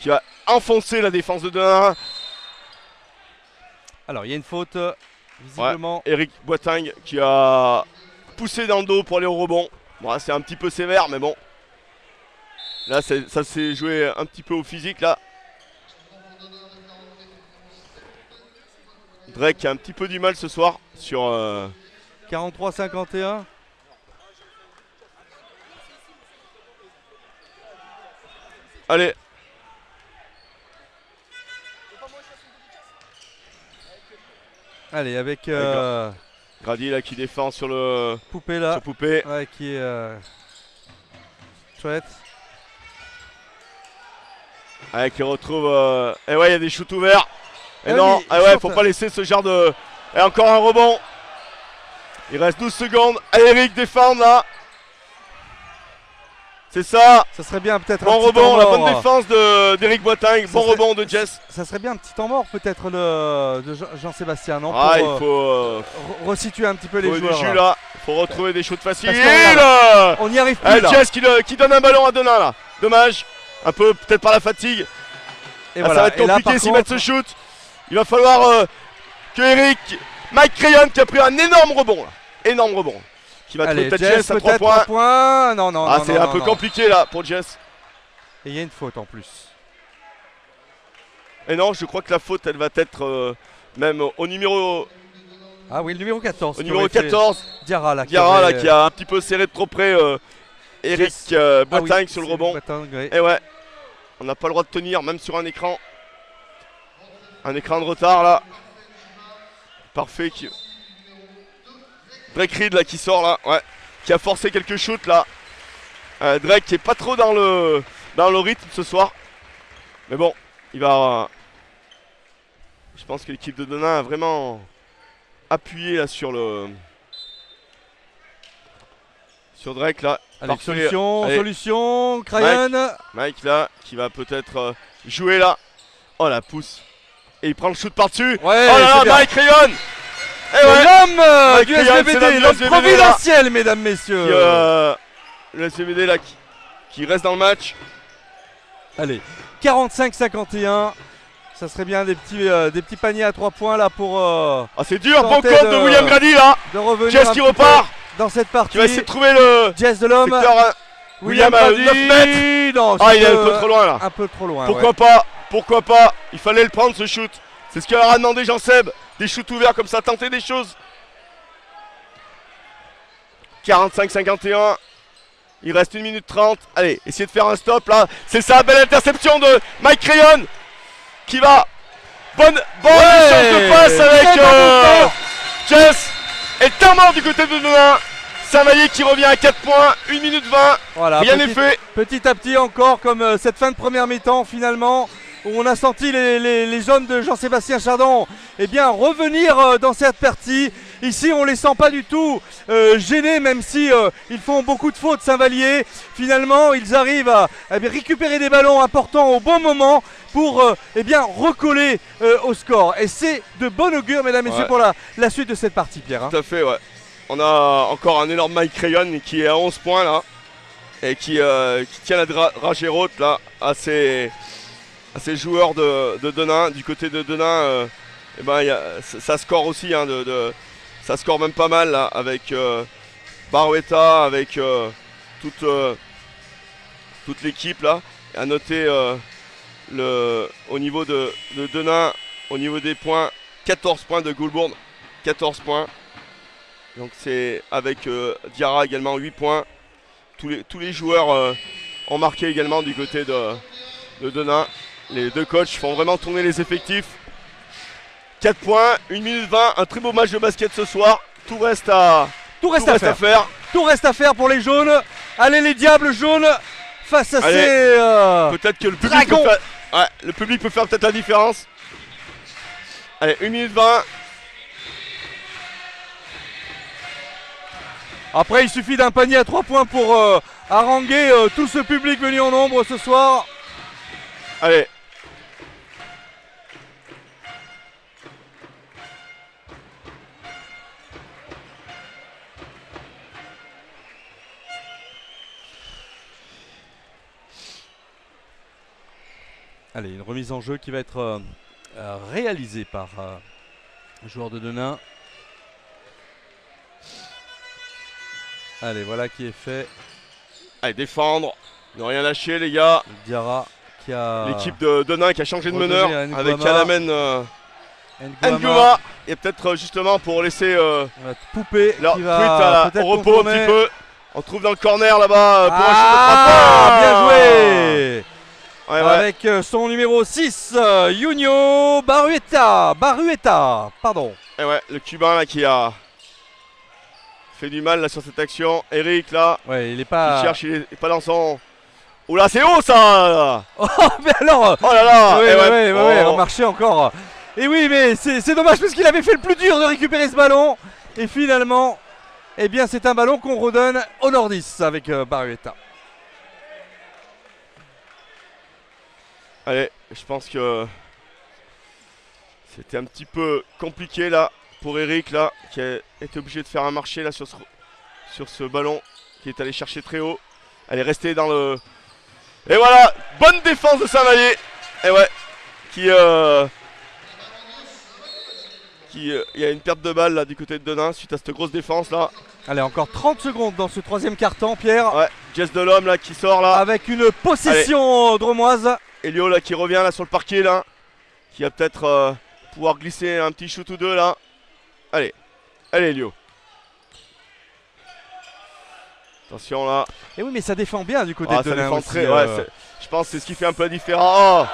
Qui va enfoncer la défense de Denain. Alors il y a une faute visiblement. Ouais, Eric Boiteng qui a poussé dans le dos pour aller au rebond. Bon, c'est un petit peu sévère, mais bon. Là, ça s'est joué un petit peu au physique là. Drake a un petit peu du mal ce soir sur 43-51. Allez. Allez, avec Grady là qui défend sur le Poupée là. Sur Poupée. Ouais, qui est chouette. Ouais, qui retrouve. Et ouais, il y a des shoots ouverts. Et non, faut pas laisser ce genre de. Et encore un rebond. Il reste 12 secondes. Allez, Eric, défendre là. C'est ça. Ça serait bien peut-être bon rebond, la bonne défense d'Eric Boiteng. Bon rebond de Jess. Ça serait bien un petit temps mort peut-être de Jean-Sébastien, non? Ah, il faut resituer un petit peu les joueurs. Là. Il faut retrouver des shoots faciles. On n'y arrive plus là. Jess qui donne un ballon à Denain là. Dommage. Un peu peut-être par la fatigue. Et voilà. Ça va être compliqué s'il met ce shoot. Il va falloir que Eric, Mike Rayon qui a pris un énorme rebond là. Énorme rebond. Qui va trouver peut-être Jess à 3 points. Non. Ah, c'est un peu compliqué là pour Jess. Et il y a une faute en plus. Et non, je crois que la faute elle va être même au numéro. Ah oui, le numéro 14. Au numéro 14. Diarra là qui a un petit peu serré de trop près Eric Boiteng sur le rebond. Et ouais, on n'a pas le droit de tenir même sur un écran. Un écran de retard là. Parfait. Drake Reed là qui sort là, ouais, qui a forcé quelques shoots là. Drake qui est pas trop dans le rythme ce soir. Mais bon, il va. Je pense que l'équipe de Denain a vraiment appuyé là sur Drake là. Allez, solution, Crayon. Mike là qui va peut-être jouer là. Oh la pousse. Et il prend le shoot par-dessus. Ouais, oh là là, Mike Rayon. L'homme du SVBD, l'homme providentiel, mesdames, messieurs. Le SVBD là qui reste dans le match. Allez, 45-51. Ça serait bien des petits paniers à 3 points là pour. Ah, c'est dur, bon compte de William Grady là. De revenir. Jess qui repart. Dans cette partie. Qui va essayer de trouver le. Jess de l'homme. William à 9 mètres. Non, il est un peu trop loin là. Un peu trop loin. Pourquoi pas. Il fallait le prendre ce shoot. C'est ce qu'a demandé Jean-Seb. Des shoots ouverts comme ça, tenter des choses. 45-51. Il reste 1 minute 30. Allez, essayez de faire un stop là. C'est ça, belle interception de Mike Rayon qui va Bonne Ouais, chance de passe avec très bon Jess. Et temps mort du côté de Denain. Saint-Vallier qui revient à 4 points, 1 minute 20. Voilà, Rien n'est fait. Petit à petit encore, comme cette fin de première mi-temps finalement, où on a senti les hommes de Jean-Sébastien Chardon revenir dans cette partie. Ici on les sent pas du tout gênés, même si ils font beaucoup de fautes Saint-Vallier. Finalement ils arrivent à récupérer des ballons importants au bon moment pour recoller au score. Et c'est de bon augure, mesdames et messieurs, pour la suite de cette partie, Pierre. Hein. Tout à fait, ouais. On a encore un énorme Mike Crayon qui est à 11 points là. Et qui tient la dragée haute là à ses joueurs de Denain. Du côté de Denain, ça score aussi, hein, ça score même pas mal là, avec Barueta, avec toute l'équipe là. Et à noter au niveau de Denain, au niveau des points, 14 points de Goulbourg, 14 points. Donc c'est avec Diarra également 8 points. Tous les joueurs ont marqué également du côté de Denain. Les deux coachs font vraiment tourner les effectifs. 4 points, 1 minute 20, un très beau match de basket ce soir. Tout reste à faire. Tout reste à faire pour les jaunes. Allez les diables jaunes face à peut-être que le public peut faire peut-être la différence. Allez, 1 minute 20. Après il suffit d'un panier à 3 points pour haranguer tout ce public venu en nombre ce soir. Allez. Allez, une remise en jeu qui va être réalisée par un joueur de Denain. Allez, voilà qui est fait. Allez, défendre, ne rien lâcher les gars. Diarra qui a... L'équipe de Denain qui a changé de meneur avec Alamen Ngouma. Et peut-être justement pour laisser Poupée leur qui va au repos un petit peu. On trouve dans le corner là-bas pour bien joué. Ouais. Avec son numéro 6, Junio Barueta, pardon. Et ouais, le Cubain là qui a fait du mal là sur cette action. Eric là, il est pas... il cherche, il est pas dans son... Oula, c'est haut ça. Oh mais alors. Oh là là. On marchait encore. Et oui, mais c'est dommage parce qu'il avait fait le plus dur de récupérer ce ballon. Et finalement, c'est un ballon qu'on redonne au Nordis avec Barueta. Allez, je pense que c'était un petit peu compliqué là pour Eric là, qui a été obligé de faire un marché là sur ce ballon, qui est allé chercher très haut. Elle est restée dans le... Et voilà, bonne défense de Saint-Vallier. Et ouais, il y a une perte de balle là du côté de Denain suite à cette grosse défense là. Allez, encore 30 secondes dans ce troisième quart-temps, Pierre. Ouais, Jess Delhomme là qui sort là. Avec une possession dromoise. Elio là qui revient là sur le parquet là. Qui va peut-être pouvoir glisser un petit shoot ou deux là. Allez, Elio. Attention là. Et oui, mais ça défend bien du côté de Denain aussi. Je pense que c'est ce qui fait un peu la différence.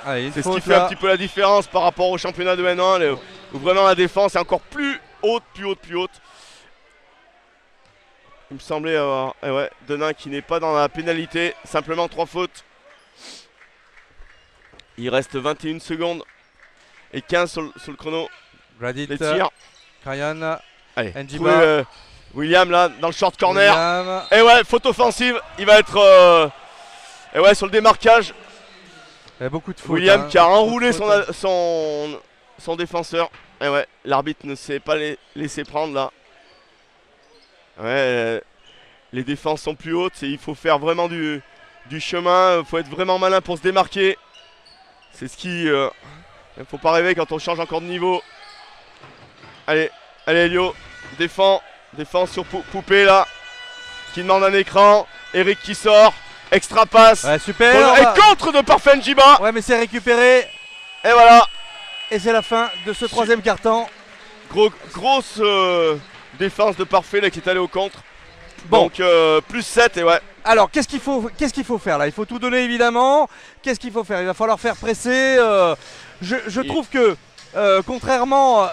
C'est ce qui fait un petit peu la différence par rapport au championnat de N1 où vraiment la défense est encore plus haute. Il me semblait avoir Denain qui n'est pas dans la pénalité, simplement 3 fautes. Il reste 21 secondes et 15 sur le chrono. Radit, les tirs. Ryan, allez, Njiba. William là dans le short corner. William. Et ouais, faute offensive, il va être sur le démarquage. Il y a beaucoup de fautes. William qui a enroulé son défenseur. Et ouais, l'arbitre ne s'est pas laissé prendre là. Ouais, les défenses sont plus hautes et il faut faire vraiment du chemin. Il faut être vraiment malin pour se démarquer. C'est ce qui... il ne faut pas rêver quand on change encore de niveau. Allez, Elio, défend sur Poupée là. Qui demande un écran. Eric qui sort. Extra passe. Ouais, super. Et contre de Parfait Njiba. Ouais, mais c'est récupéré. Et voilà. Et c'est la fin de ce troisième quart-temps. Grosse défense de Parfait là qui est allé au contre. Bon. Donc plus 7 et ouais. Alors qu'est-ce qu'il faut faire là? Il faut tout donner évidemment. Qu'est-ce qu'il faut faire? Il va falloir faire presser je trouve que contrairement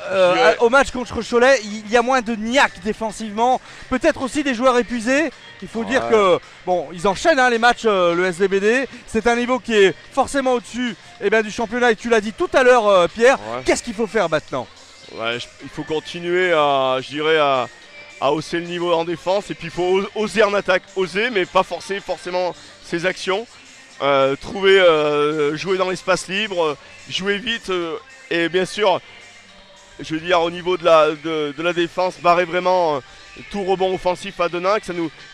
au match contre Cholet, il y a moins de niaque défensivement. Peut-être aussi des joueurs épuisés. Il faut dire que bon, ils enchaînent les matchs, le SDBD. C'est un niveau qui est forcément au-dessus du championnat. Et tu l'as dit tout à l'heure, Pierre. Qu'est-ce qu'il faut faire maintenant? Il faut continuer à hausser le niveau en défense. Et puis il faut oser en attaque. Oser, mais pas forcer forcément ses actions. Jouer dans l'espace libre, jouer vite. Et bien sûr, je veux dire, au niveau de la défense, barrer vraiment tout rebond offensif à Denain, que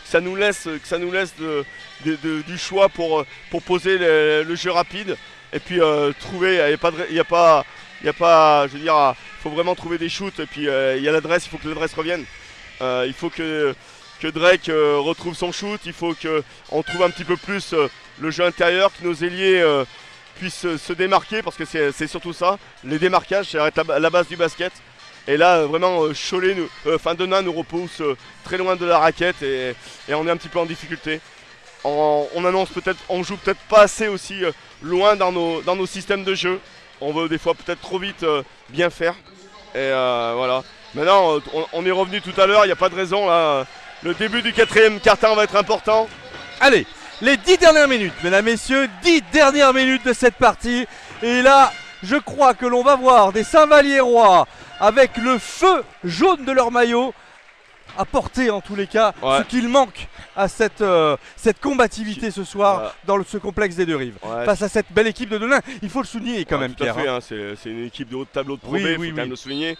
ça nous laisse du choix pour poser le jeu rapide. Et puis trouver, il faut vraiment trouver des shoots. Et puis il y a l'adresse, il faut que l'adresse revienne. Il faut que Drake retrouve son shoot, il faut qu'on trouve un petit peu plus le jeu intérieur, que nos ailiers puissent se démarquer, parce que c'est surtout ça, les démarquages, ça va être la base du basket. Et là vraiment Denain nous repousse très loin de la raquette et on est un petit peu en difficulté. On joue peut-être pas assez aussi loin dans nos systèmes de jeu. On veut des fois peut-être trop vite bien faire. Et voilà. Maintenant on est revenu tout à l'heure, il n'y a pas de raison là. Le début du quatrième quart-temps va être important. Allez, les 10 dernières minutes, mesdames, messieurs, 10 dernières minutes de cette partie. Et là, je crois que l'on va voir des Saint-Valliérois avec le feu jaune de leur maillot apporter en tous les cas ce qu'il manque à cette combativité ce soir dans ce complexe des deux rives. Face à cette belle équipe de Denain, il faut le souligner quand même, Pierre. C'est une équipe de haut de tableau de Pro B, il faut quand même le souligner,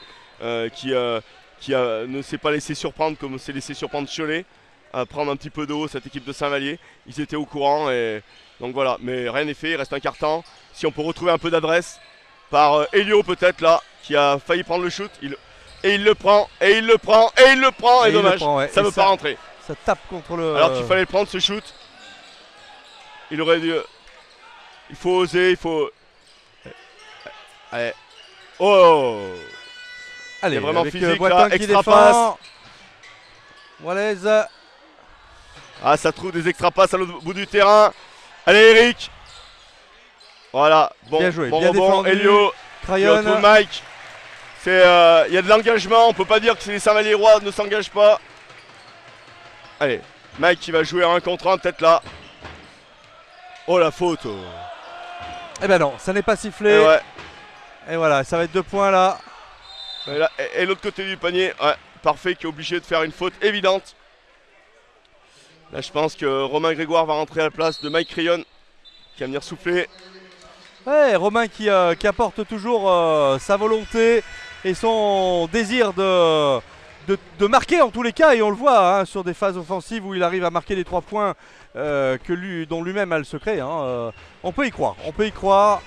qui ne s'est pas laissé surprendre comme s'est laissé surprendre Cholet, à prendre un petit peu de haut cette équipe de Saint-Vallier. Ils étaient au courant et donc voilà, mais rien n'est fait, il reste un quart-temps. Si on peut retrouver un peu d'adresse par Elio peut-être là, qui a failli prendre le shoot, il le prend, et dommage, ça ne veut pas rentrer. Ça tape contre le... Alors qu'il fallait prendre ce shoot. Il aurait dû... Il faut oser, il faut... Allez. Oh! Allez, vraiment avec physique Boitin là, qui extra défend. passe. Wallace. Ah, ça trouve des extra passes à l'autre bout du terrain. Allez Eric. Voilà, bon, bien joué, bon bien rebond, défendu. Elio. Crayon. Mike. Il y a de l'engagement, on peut pas dire que les Saint-Valliérois ne s'engagent pas. Allez, Mike qui va jouer à 1 contre 1 peut-être là. Oh la faute. Eh ben non, ça n'est pas sifflé. Et voilà, ça va être 2 points là. Et l'autre côté du panier, parfait, qui est obligé de faire une faute évidente. Là je pense que Romain Grégoire va rentrer à la place de Mike Crayon, qui va venir souffler. Ouais, Romain qui apporte toujours sa volonté et son désir de marquer en tous les cas, et on le voit sur des phases offensives où il arrive à marquer les 3 points dont lui-même a le secret. On peut y croire,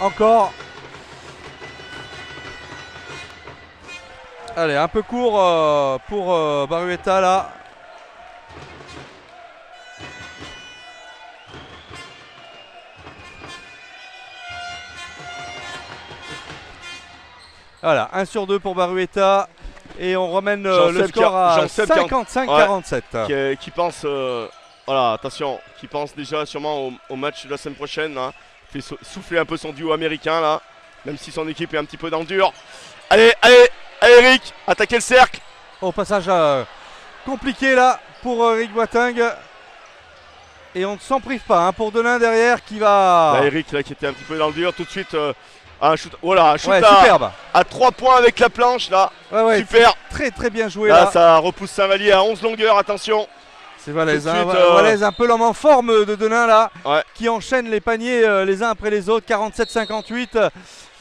encore. Allez, un peu court pour Barueta là. Voilà, 1 sur 2 pour Barueta. Et on ramène le score à 55-47. Qui pense, voilà, attention, qui pense déjà sûrement au match de la semaine prochaine. Fait souffler un peu son duo américain là, même si son équipe est un petit peu dans le dur. Allez Eric, attaquez le cercle. Au passage compliqué là pour Eric Boiting. Et on ne s'en prive pas pour Denain derrière qui va... Là, Eric là, qui était un petit peu dans le dur, tout de suite un shoot, voilà, un shoot superbe. À 3 points avec la planche là. Super. Très très bien joué là. Ça repousse Saint-Vallier à 11 longueurs, attention. C'est Valaise, Valaise un peu l'homme en forme de Denain là, qui enchaîne les paniers les uns après les autres, 47-58.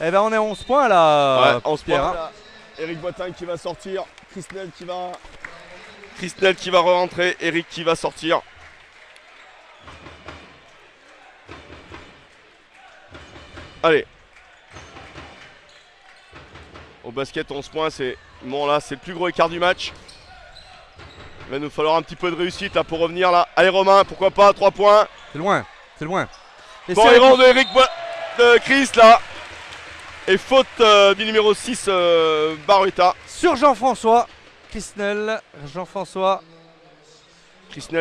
Et ben on est à 11 points là. 11 Pierre, points là. Eric Boitin qui va sortir, Christnel qui va re-rentrer, Eric qui va sortir. Allez. Au basket 11 points, c'est bon là, c'est le plus gros écart du match. Il va nous falloir un petit peu de réussite là pour revenir là. Allez Romain, pourquoi pas, 3 points. C'est loin. Et bon errant de Chris là. Et faute du numéro 6 Barueta. Sur Jean-François. Christnel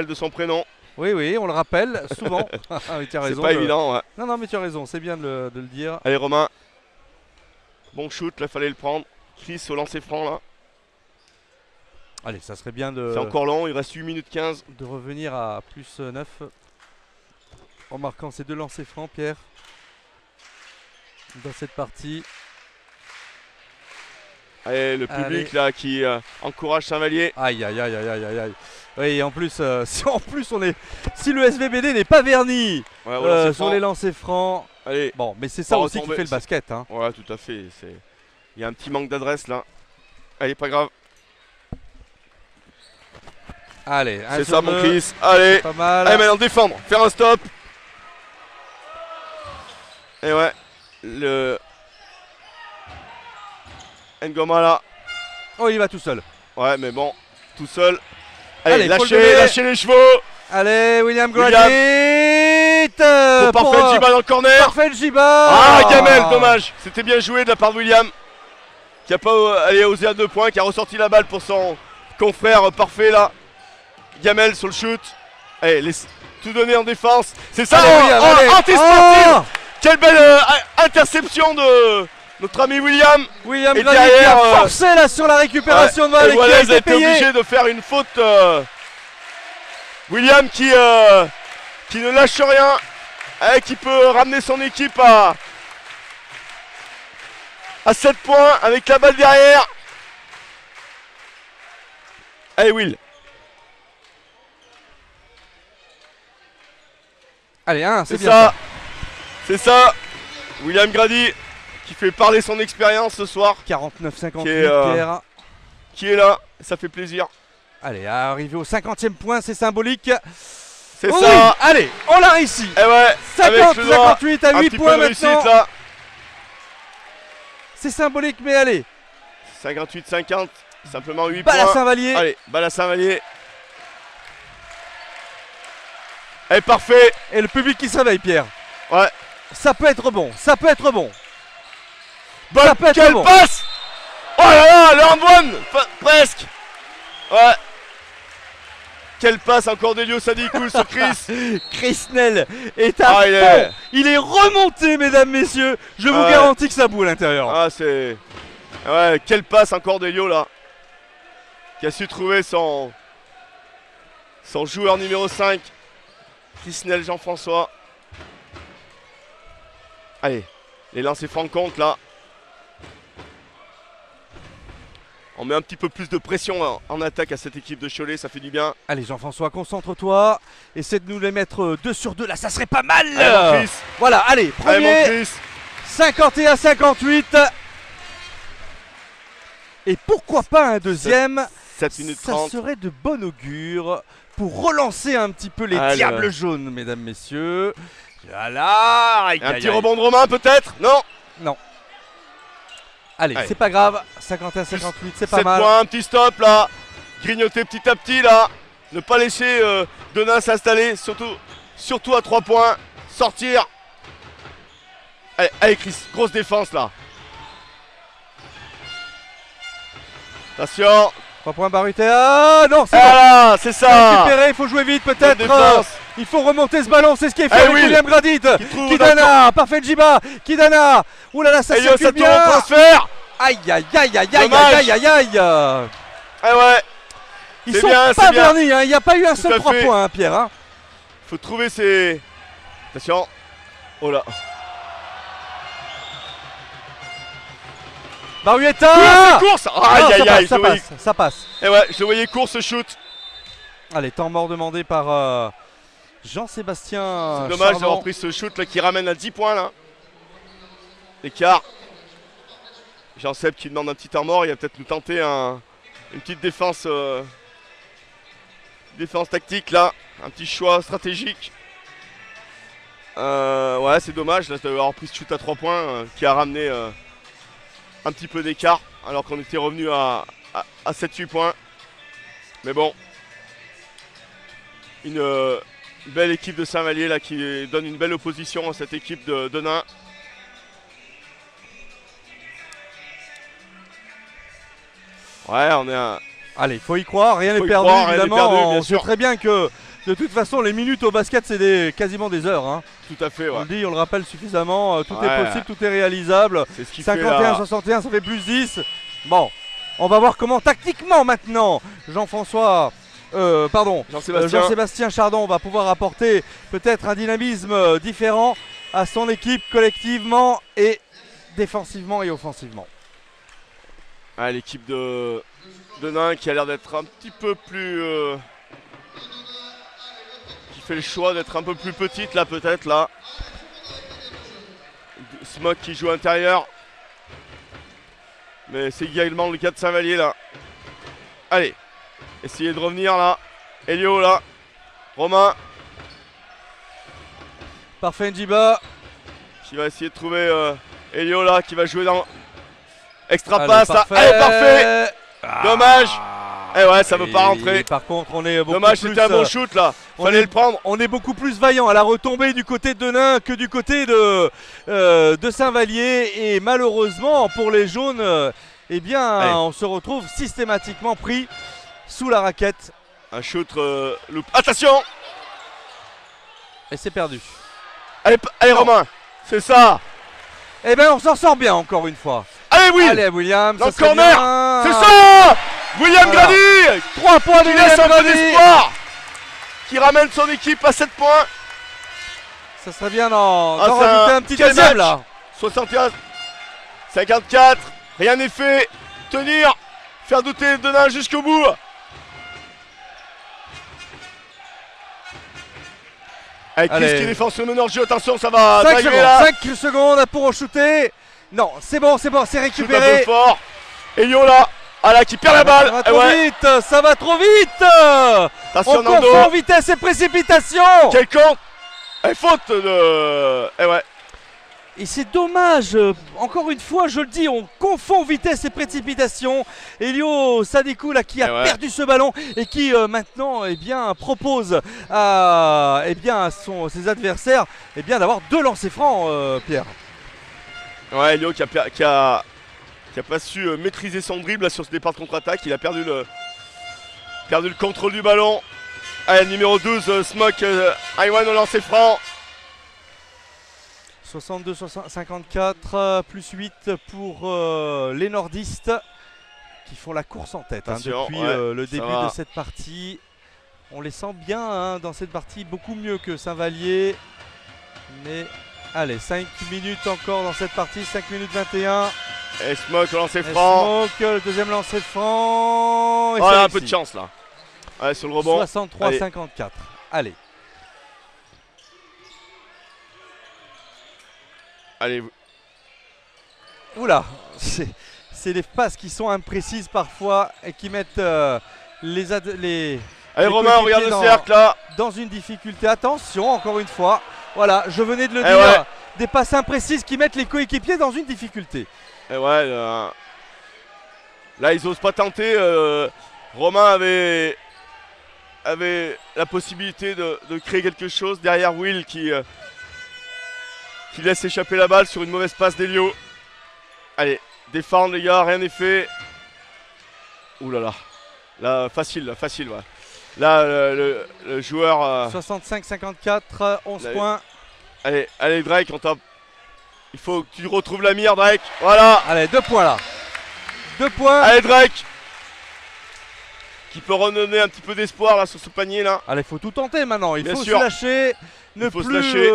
de son prénom. Oui, oui, on le rappelle souvent. Oui, tu as C'est raison. pas évident, ouais. Non, non, mais tu as raison, c'est bien de le dire. Allez Romain. Bon shoot, là fallait le prendre. Chris au lancer franc là. Allez, ça serait bien C'est encore long, il reste 8 minutes 15. de revenir à plus 9 en marquant ces 2 lancers francs, Pierre, dans cette partie. Allez, le public là qui encourage Saint-Vallier. Aïe, aïe, aïe, aïe, aïe, aïe, aïe. Oui, en plus, si le SVBD n'est pas verni Ouais, au lancer sur franc. les lancers francs, Allez, bon, mais c'est ça Pas aussi qui retomber, fait le basket. Hein. ouais, tout à fait. Il y a un petit manque d'adresse là. Allez, pas grave. Allez, un C'est sur ça mon deux, Chris. Allez. pas mal. Allez maintenant défendre, faire un stop. Et ouais, le Ngoma là. Oh, il va tout seul. Ouais, mais bon, tout seul. Allez, Allez, faut le donner. lâchez les chevaux. Allez, William William. Gradit Pour parfait Jiba dans le corner. Parfait Jiba. Ah, Gamel, dommage. C'était bien joué de la part de William. Qui a pas allé oser à 2 points, qui a ressorti la balle pour son confrère parfait là. Gamel sur le shoot. Allez, tout donner en défense. C'est ça, Allez, William, allez. anti-sportif. Oh Quelle belle interception de notre ami William. William Et Gradit qui derrière, a forcé là sur la récupération de balle et et qui voilà, a ils été étaient payé. obligés de faire une faute. William qui ne lâche rien, et qui peut ramener son équipe à 7 points avec la balle derrière. Allez Will. Allez, c'est C'est bien ça. C'est ça. William Grady qui fait parler son expérience ce soir. 49-58 Qui est, Pierre. Qui est là. Ça fait plaisir. Allez, arrivé au 50e point, c'est symbolique. C'est Oh ça. oui, allez, on l'a réussi. Et ouais. 50-58 à 8 points de réussite maintenant. là. C'est symbolique, mais allez. 58-50. Simplement 8 Balle à points. Saint-Vallier. Allez, balle à Saint-Vallier. Et parfait. Et le public qui se réveille, Pierre. Ouais. Ça peut être bon, ça peut être bon. Bonne, Ça peut être quelle bon. passe. Oh là là, le handball. Presque. Ouais. Quelle passe encore d'Elio Sadikou sur Chris. Chris Nell est à Ah, fond. Il est remonté, mesdames, messieurs. Je vous Ouais. garantis que ça boue à l'intérieur. Ah, c'est. Ouais, quelle passe encore d'Elio là. Qui a su trouver son joueur numéro 5. Chris Nell Jean-François. Allez, les lancers francs comptent là. On met un petit peu plus de pression en attaque à cette équipe de Cholet, ça fait du bien. Allez, Jean-François, concentre-toi. Essaie de nous les mettre 2 sur 2. Là, ça serait pas mal. Allez, mon Chris. Voilà, allez, Allez, mon premier. Chris. 51-58. Et pourquoi pas un deuxième? 7 minutes Ça 30. serait de bon augure pour relancer un petit peu les Allez. diables jaunes, mesdames, messieurs. Voilà. Un petit rebond de Romain peut-être. Non. Allez, Allez. c'est pas grave. 51-58, c'est pas 7 mal. points, un petit stop là. Grignoter petit à petit là. Ne pas laisser Denain s'installer. Surtout à 3 points. Sortir. Allez, allez Chris, grosse défense là. Attention. 3 points Baruter. Ah non, c'est bon. Voilà, c'est ça. Récupéré, il faut jouer vite Bonne peut-être. défense. Il faut remonter ce ballon, c'est ce qui est fait Eh avec oui. William Gradit. trouve Kidana, parfait Jiba. Kidana. Ouh là là, ça Elio circule Sato bien. en transfert. Aïe aïe aïe aïe aïe Dommage. aïe aïe aïe. Eh ouais, Ils C'est sont bien, pas c'est bien. vernis, hein. Il n'y a pas eu un Tout seul à 3 fait. points, hein, Pierre. Hein. faut trouver ses. Attention. Oh là. Barueta. Course. Non, Aïe aïe aïe. ça passe, ça passe. Et ouais, je le voyais court ce shoot. Allez, temps mort demandé par Jean-Sébastien. C'est dommage Chardon. d'avoir pris ce shoot là qui ramène à 10 points là. L'écart. Jean-Seb qui demande un petit temps mort. Il va peut-être nous tenter une petite défense. Défense tactique là. Un petit choix stratégique. Ouais, c'est dommage là, d'avoir pris ce shoot à 3 points qui a ramené un petit peu d'écart alors qu'on était revenu à 7-8 points. Mais bon. Une belle équipe de Saint-Vallier là qui donne une belle opposition à cette équipe de Denain. Ouais, on est un. Allez, faut y croire, rien Faut n'est y perdu croire, rien n'est évidemment. perdu, bien On sait sûr. très bien que De toute façon, les minutes au basket, c'est quasiment des heures. Hein. Tout à fait, On ouais. le dit, on le rappelle suffisamment. Tout Ouais. est possible, tout est réalisable. C'est ce qui fait 51-61, ça fait plus 10. Bon, on va voir comment tactiquement maintenant, Jean-Sébastien Chardon va pouvoir apporter peut-être un dynamisme différent à son équipe collectivement et défensivement et offensivement. Ah, l'équipe de Nain qui a l'air d'être un petit peu plus... qui fait le choix d'être un peu plus petite là peut-être là. Smoke qui joue intérieur. Mais c'est également le cas de Saint-Vallier là. Allez, essayez de revenir là. Elio là. Romain Parfait Njiba. qui va essayer de trouver Elio là qui va jouer dans... Extra Allez, passe là. parfait. Allez, parfait. Dommage. Eh ouais, ça veut pas rentrer. Par contre, on est beaucoup Dommage, plus, c'était un bon shoot là. Fallait le prendre. On est beaucoup plus vaillant à la retombée du côté de Nain que du côté de Saint-Vallier. Et malheureusement, pour les jaunes, eh bien, Allez. on se retrouve systématiquement pris sous la raquette. Un shoot loop. Attention. Et c'est perdu. Allez, allez Romain. C'est ça. Eh bien, on s'en sort bien encore une fois. Allez Will. Allez, William. Dans ça le serait corner. bien. C'est ça. William Voilà. Grady 3 points de qui laisse William un peu Grady. d'espoir. Qui ramène son équipe à 7 points. Ça serait bien d'en Ah, c'est rajouter un petit quel deuxième match. là. 61. 54. Rien n'est fait. Tenir. Faire douter Denain jusqu'au bout. Avec Chris Allez. qui défend sur le meneur de jeu. Attention, ça va 5 driver secondes, là. 5 secondes pour shooter. Non, c'est bon, c'est Shoot un peu récupéré. fort. Elio là. Ah là, qui perd la balle. Ça va Eh trop ouais. vite, ça va trop vite. Attention On Nando. confond vitesse et précipitation. Quel compte. Eh, faute de... Eh ouais. Et c'est dommage, encore une fois, je le dis, on confond vitesse et précipitation. Elio Sadikou là, qui a ouais. perdu ce ballon et qui maintenant eh bien, propose à, ses adversaires eh bien, d'avoir 2 lancers francs, Pierre. Ouais, Elio qui a pas su maîtriser son dribble là, sur ce départ de contre-attaque. Il a perdu le contrôle du ballon. Allez, numéro 12, Smoke, Iwan au lancer franc. 62-54 plus 8 pour les nordistes qui font la course en tête Attention, depuis ouais, le ça début va. de cette partie. On les sent bien hein, dans cette partie, beaucoup mieux que Saint-Vallier. Mais allez, 5 minutes encore dans cette partie, 5 minutes 21. Et Smoke au lancer Et franc. Smoke, le deuxième lancer franc. Et Oh, ça là, un réussit. peu de chance là. Ouais, sur le rebond. 63-54. Allez. Allez. Oula, c'est les passes qui sont imprécises parfois et qui mettent les Allez, les Romain, regarde le coéquipiers cercle là. dans une difficulté. Attention, encore une fois. Voilà, je venais de le Eh dire. ouais. Des passes imprécises qui mettent les coéquipiers dans une difficulté. Et ouais, là ils osent pas tenter. Romain avait la possibilité de créer quelque chose derrière Will qui laisse échapper la balle sur une mauvaise passe d'Elio. Allez, défendre les gars, rien n'est fait. Ouh là là. Là, facile, ouais. Là, le joueur... 65-54, 11 Allez. points. Allez Drake, il faut que tu retrouves la mire Drake. Voilà. Allez, 2 points là. 2 points. Allez Drake. Qui peut redonner un petit peu d'espoir là sur ce panier là. Allez, il faut tout tenter maintenant. Il Bien faut sûr. se lâcher. Ne faut se plus, lâcher.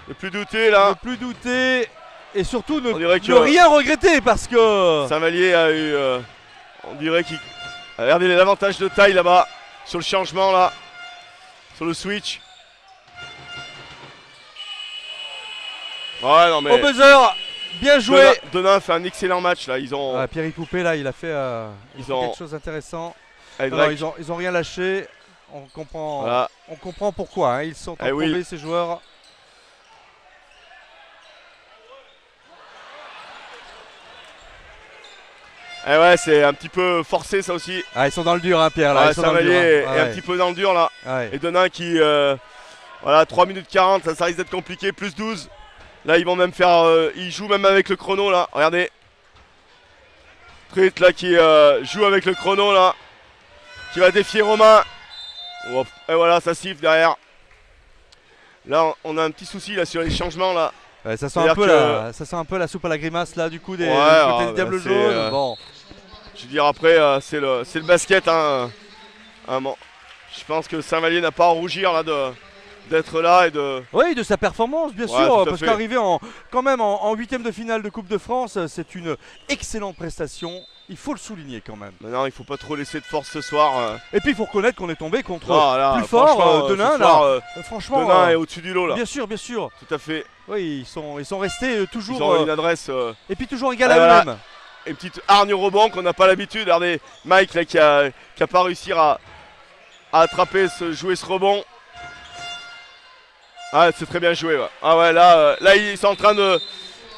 Ne plus douter là. ne plus douter. Et surtout On dirait que ne rien regretter parce que... Saint-Vallier a eu... on dirait qu'il a regardé l'avantage de taille là-bas. Sur le changement là. Sur le switch. Ouais non mais... Au buzzer, bien joué. Denain fait un excellent match là. Ils ont... Ah, Pierre Poupé là, il a fait, Ils fait ont- quelque chose d'intéressant. Allez, Non, Drake. ils ont rien lâché. On comprend, Voilà. on comprend pourquoi. Hein. Ils sont Eh oui. approuvés ces joueurs. Eh ouais, c'est un petit peu forcé ça aussi. Ah, ils sont dans le dur, hein, Pierre. Là. Ouais, Ils sont dans le dur, Saint-Vallier hein. est un petit peu dans le dur là. Ouais. Et Denain qui... voilà, 3 minutes 40, ça risque d'être compliqué. Plus 12. Là, ils vont même faire... ils jouent même avec le chrono là. Regardez. Trit là qui joue avec le chrono là. Qui va défier Romain. Hop. Et voilà, ça siffle derrière. Là, on a un petit souci là sur les changements là. Ouais, ça, sent ça sent un peu la soupe à la grimace là du coup du côté des Diables jaunes. Bon. Je veux dire après, c'est le basket. Hein. Bon. Je pense que Saint-Vallier n'a pas à rougir là d'être là et de... Oui, de sa performance bien sûr, parce qu'arriver quand même en huitième de finale de Coupe de France, c'est une excellente prestation. Il faut le souligner quand même. Maintenant, il faut pas trop laisser de force ce soir. Et puis il faut reconnaître qu'on est tombé contre plus fort Denain. Franchement, Denain est au-dessus du lot là. Bien sûr, bien sûr. Tout à fait. Oui, ils sont restés toujours. Ils ont une adresse. Et puis toujours égal à eux-mêmes. Une petite hargne au rebond qu'on n'a pas l'habitude. Regardez Mike là, qui a pas réussi à attraper, jouer ce rebond. Ah, c'est très bien joué. Ouais. Ah ouais, là ils sont en train de.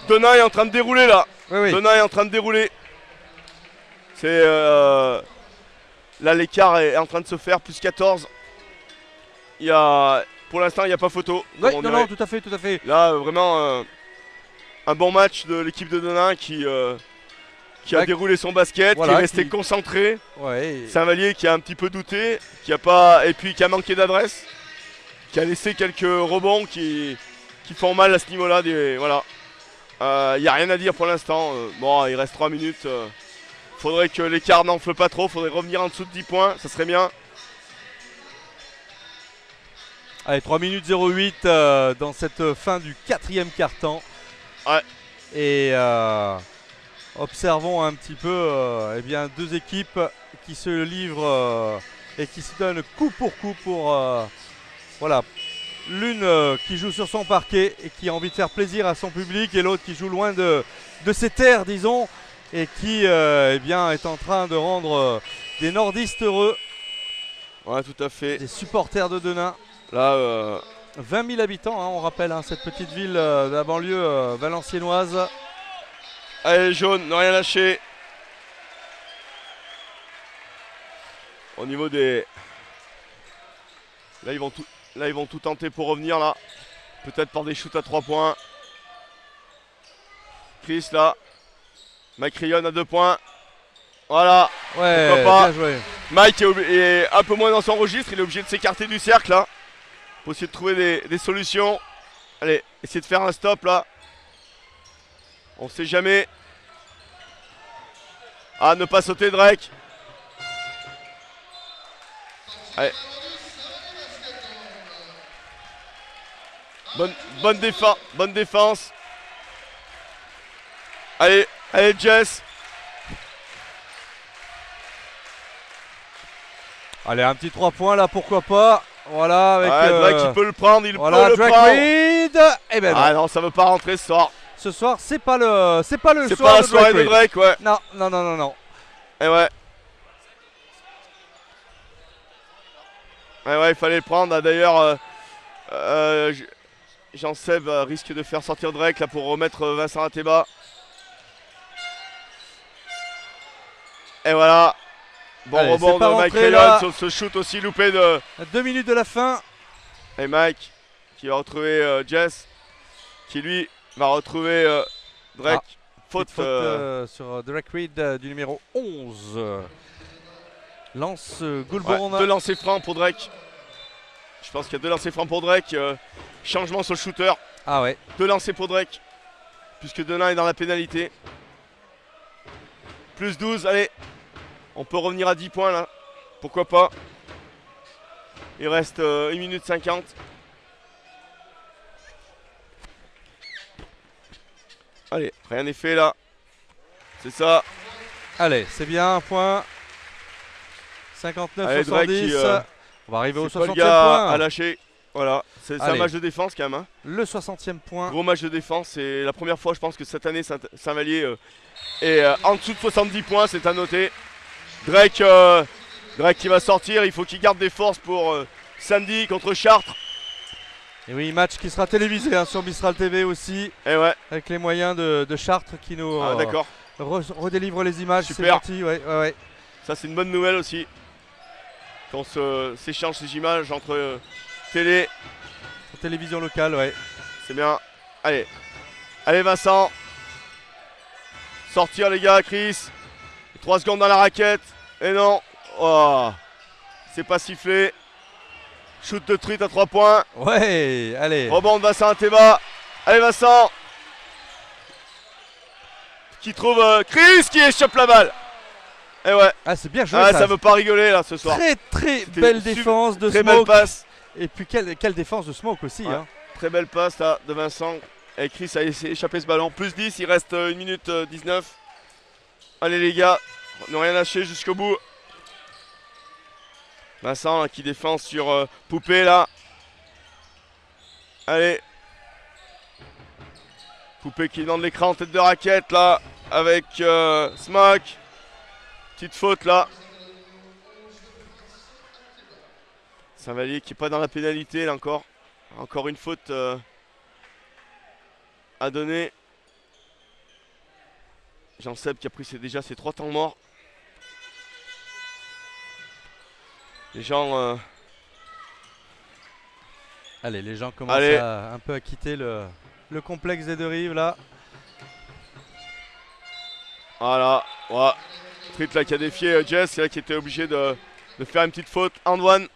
Denain est en train de dérouler là. Oui. Denain est en train de dérouler. C'est là l'écart est en train de se faire, plus 14. Pour l'instant il n'y a pas photo. Oui, non, tout à fait. Là vraiment un bon match de l'équipe de Denain qui a déroulé son basket, qui est resté concentré. Ouais. Saint-Vallier qui a un petit peu douté, qui a manqué d'adresse, qui a laissé quelques rebonds qui font mal à ce niveau-là. Voilà. Il n'y a rien à dire pour l'instant. Bon, il reste 3 minutes. Faudrait que l'écart n'enfle pas trop, faudrait revenir en dessous de 10 points, ça serait bien. Allez, 3 minutes 08 dans cette fin du quatrième quart-temps. Ouais. Et observons un petit peu deux équipes qui se livrent et qui se donnent coup pour coup pour voilà. L'une qui joue sur son parquet et qui a envie de faire plaisir à son public, et l'autre qui joue loin de ses terres, disons, et qui est en train de rendre des nordistes heureux. Ouais, tout à fait. Des supporters de Denain. Là, 20 000 habitants, hein, on rappelle, hein, cette petite ville de la banlieue valenciennoise. Allez, jaune, ne rien lâcher. Au niveau des... Là, ils vont tout tenter pour revenir, là. Peut-être par des shoots à 3 points. Chris, là. Mike Rion à 2 points. Voilà. Ouais, pourquoi pas. Bien joué. Mike est un peu moins dans son registre. Il est obligé de s'écarter du cercle, là. Pour essayer de trouver des solutions. Allez, essayer de faire un stop, là. On sait jamais. Ah, ne pas sauter Drake. Allez. Bonne défense. Allez, Jess. Allez, un petit 3 points là, pourquoi pas. Voilà, avec Drake il peut le prendre, peut le Drake prendre. Reed. Eh ben ah non, ça veut pas rentrer ce soir. Ce soir, c'est pas le soir. C'est pas la soirée de Drake, ouais. Non. Et ouais. Et ouais, il fallait le prendre. D'ailleurs, Jean-Seb risque de faire sortir Drake là pour remettre Vincent Ateba. Et voilà. Bon. Allez, rebond de Mike Rayon sur ce shoot aussi loupé de... 2 minutes de la fin. Et Mike qui va retrouver Jess, qui lui va retrouver Drake. Faute sur Drake Reed du numéro 11. Lance Goulbourn. Ouais, 2 lancers francs pour Drake. Je pense qu'il y a 2 lancers francs pour Drake. Changement sur le shooter. Ah ouais. 2 lancers pour Drake. Puisque Denain est dans la pénalité. Plus 12, allez. On peut revenir à 10 points là. Pourquoi pas. Il reste 1 minute 50. Allez, rien n'est fait là. C'est ça. Allez, c'est bien, un point. 59-70. On va arriver au 60e point. À lâcher. Voilà, c'est un match de défense quand même. Hein. Le 60e point. Gros match de défense. C'est la première fois, je pense, que cette année, Saint-Vallier est en dessous de 70 points. C'est à noter. Drake qui va sortir. Il faut qu'il garde des forces pour samedi contre Chartres. Et oui, match qui sera télévisé sur Mistral TV aussi. Et ouais. Avec les moyens de Chartres qui nous redélivrent les images. Super. C'est gentil, ouais. Ça, c'est une bonne nouvelle aussi. Qu'on s'échange ces images entre télé. Télévision locale, ouais. C'est bien. Allez, Vincent. Sortir, les gars, Chris. 3 secondes dans la raquette. Et non. Oh. C'est pas sifflé. Shoot de truite à 3 points. Ouais, allez. Rebond de Vincent Ateba. Allez Vincent. Qui trouve Chris qui échappe la balle. Et ouais. Ah, c'est bien joué Ah, ça. ça veut pas rigoler là ce soir. Très belle défense de Très Smoke. belle passe. Et puis quelle défense de Smoke aussi. Ouais. Hein. Très belle passe là de Vincent. Et Chris a échappé ce ballon. Plus 10, il reste 1 minute 19. Allez les gars, ne rien lâcher jusqu'au bout. Vincent là, qui défend sur Poupée là. Allez. Poupée qui est dans l'écran en tête de raquette là. Avec Smoke. Petite faute là. Saint-Vallier qui n'est pas dans la pénalité là encore. Encore une faute à donner. Jean-Seb qui a pris déjà ses 3 temps morts. Les gens... Allez, les gens commencent un peu à quitter le complexe des deux rives là. Voilà. Ouais. Street là qui a défié Jess, c'est là qui était obligé de faire une petite faute. Antoine.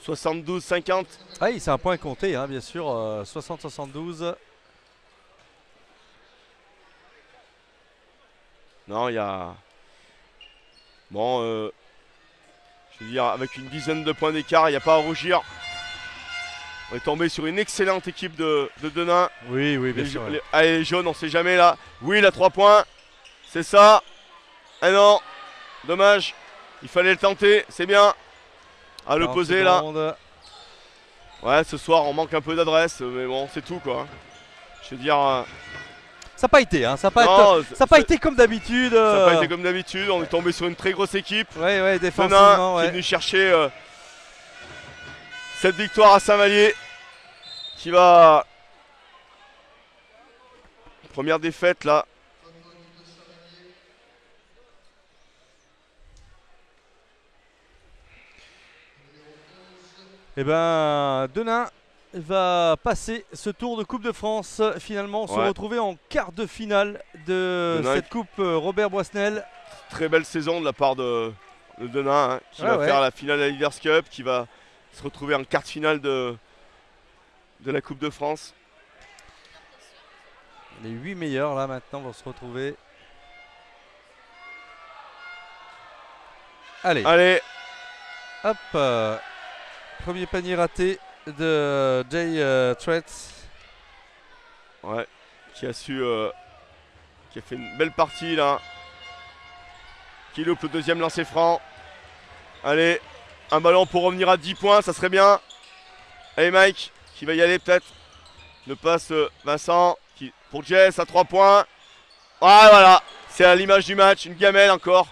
72-50. Ah oui, c'est un point compté, hein, bien sûr. 60-72. Non, il y a... Bon, je veux dire, avec une dizaine de points d'écart, il n'y a pas à rougir. On est tombé sur une excellente équipe de Denain. Oui, bien sûr. Allez, les jaunes, on sait jamais là. Oui, il a 3 points. C'est ça. Ah non, dommage. Il fallait le tenter, c'est bien. À l'opposé là. Ouais, ce soir on manque un peu d'adresse, mais bon, c'est tout quoi. Je veux dire. Ça n'a pas été, hein. Ça n'a pas été comme d'habitude. Ça n'a pas été comme d'habitude. On est tombé sur une très grosse équipe. Ouais, défensivement. Qui est venu chercher cette victoire à Saint-Vallier. Qui va. Première défaite là. Eh ben, Denain va passer ce tour de Coupe de France. Finalement, se retrouver en quart de finale de cette Coupe Robert Boisnel. Très belle saison de la part de Denain, hein, qui va faire la finale de la Leaders Cup, qui va se retrouver en quart de finale de la Coupe de France. Les 8 meilleurs là maintenant vont se retrouver. Allez. Hop. Premier panier raté de Jay Tretz. Ouais, qui a fait une belle partie là. Qui loupe le deuxième lancer franc. Allez, un ballon pour revenir à 10 points, ça serait bien. Allez Mike, qui va y aller peut-être. Le passe Vincent, pour Jess à 3 points. Ah voilà, c'est à l'image du match, une gamelle encore.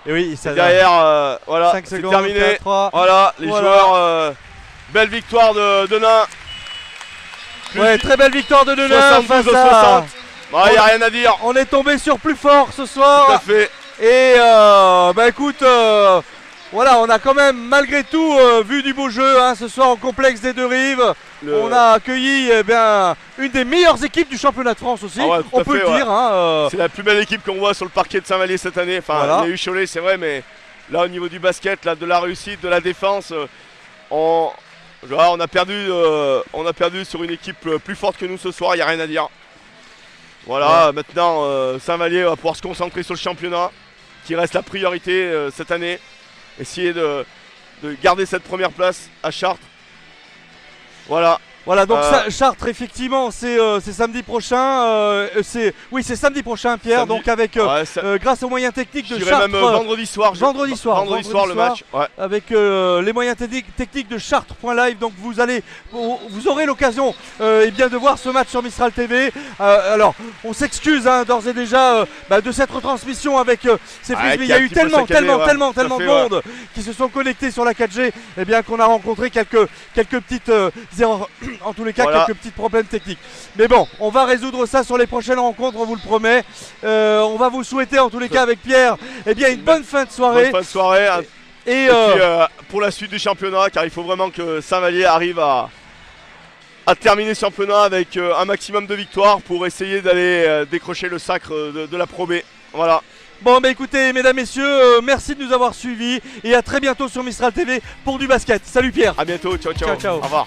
Et oui, ça derrière, voilà, c'est terminé. 4, 3. Voilà, les joueurs, belle victoire de Denain. Ouais, très belle victoire de Denain. 72 au 60. Il n'y a rien à dire. On est tombé sur plus fort ce soir. Tout à fait. Et bah écoute, voilà, on a quand même malgré tout vu du beau jeu hein, ce soir au complexe des deux rives. On a accueilli une des meilleures équipes du championnat de France aussi, on peut le dire. Hein, c'est la plus belle équipe qu'on voit sur le parquet de Saint-Vallier cette année. Enfin, il y a eu Cholet, c'est vrai, mais là au niveau du basket, là, de la réussite, de la défense, on a perdu sur une équipe plus forte que nous ce soir, il n'y a rien à dire. Voilà, maintenant Saint-Vallier va pouvoir se concentrer sur le championnat, qui reste la priorité cette année. Essayer de garder cette première place à Chartres. Voilà, donc Chartres, effectivement, c'est samedi prochain. C'est samedi prochain, Pierre. Samedi. Donc avec grâce aux moyens techniques de Chartres. Même vendredi soir. Vendredi soir le match. Ouais. Avec les moyens techniques de Chartres.live. Donc vous aurez l'occasion de voir ce match sur Mistral TV. Alors, on s'excuse d'ores et déjà de cette retransmission avec ces frisbees. Il y a eu tellement de monde qui se sont connectés sur la 4G, qu'on a rencontré quelques petites erreurs. En tous les cas, quelques petits problèmes techniques. Mais bon, on va résoudre ça sur les prochaines rencontres, on vous le promet. On va vous souhaiter en tous les cas avec Pierre une bonne fin de soirée. Bonne fin de soirée. Et puis, pour la suite du championnat, car il faut vraiment que Saint-Vallier arrive à terminer ce championnat avec un maximum de victoires pour essayer d'aller décrocher le sacre de la Pro B. Voilà. Bon bah écoutez mesdames, messieurs, merci de nous avoir suivis et à très bientôt sur Mistral TV pour du basket. Salut Pierre. À bientôt, ciao ciao. Ciao, ciao. Au revoir.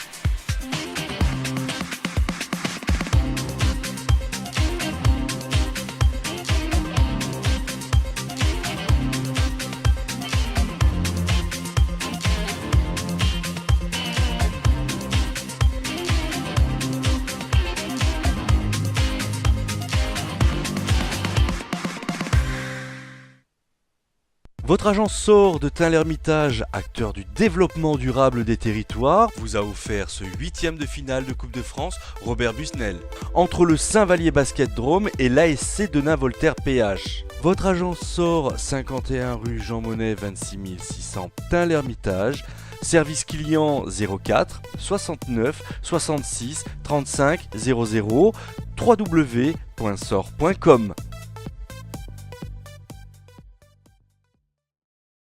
Votre agence SOR de Tain-l'Hermitage, acteur du développement durable des territoires, vous a offert ce 8e de finale de Coupe de France Robert Busnel entre le Saint-Vallier Basket Drôme et l'ASC Denain-Voltaire PH. Votre agence SOR, 51 rue Jean Monnet 26 600 Tain-l'Hermitage, service client 04 69 66 35 00 www.sor.com.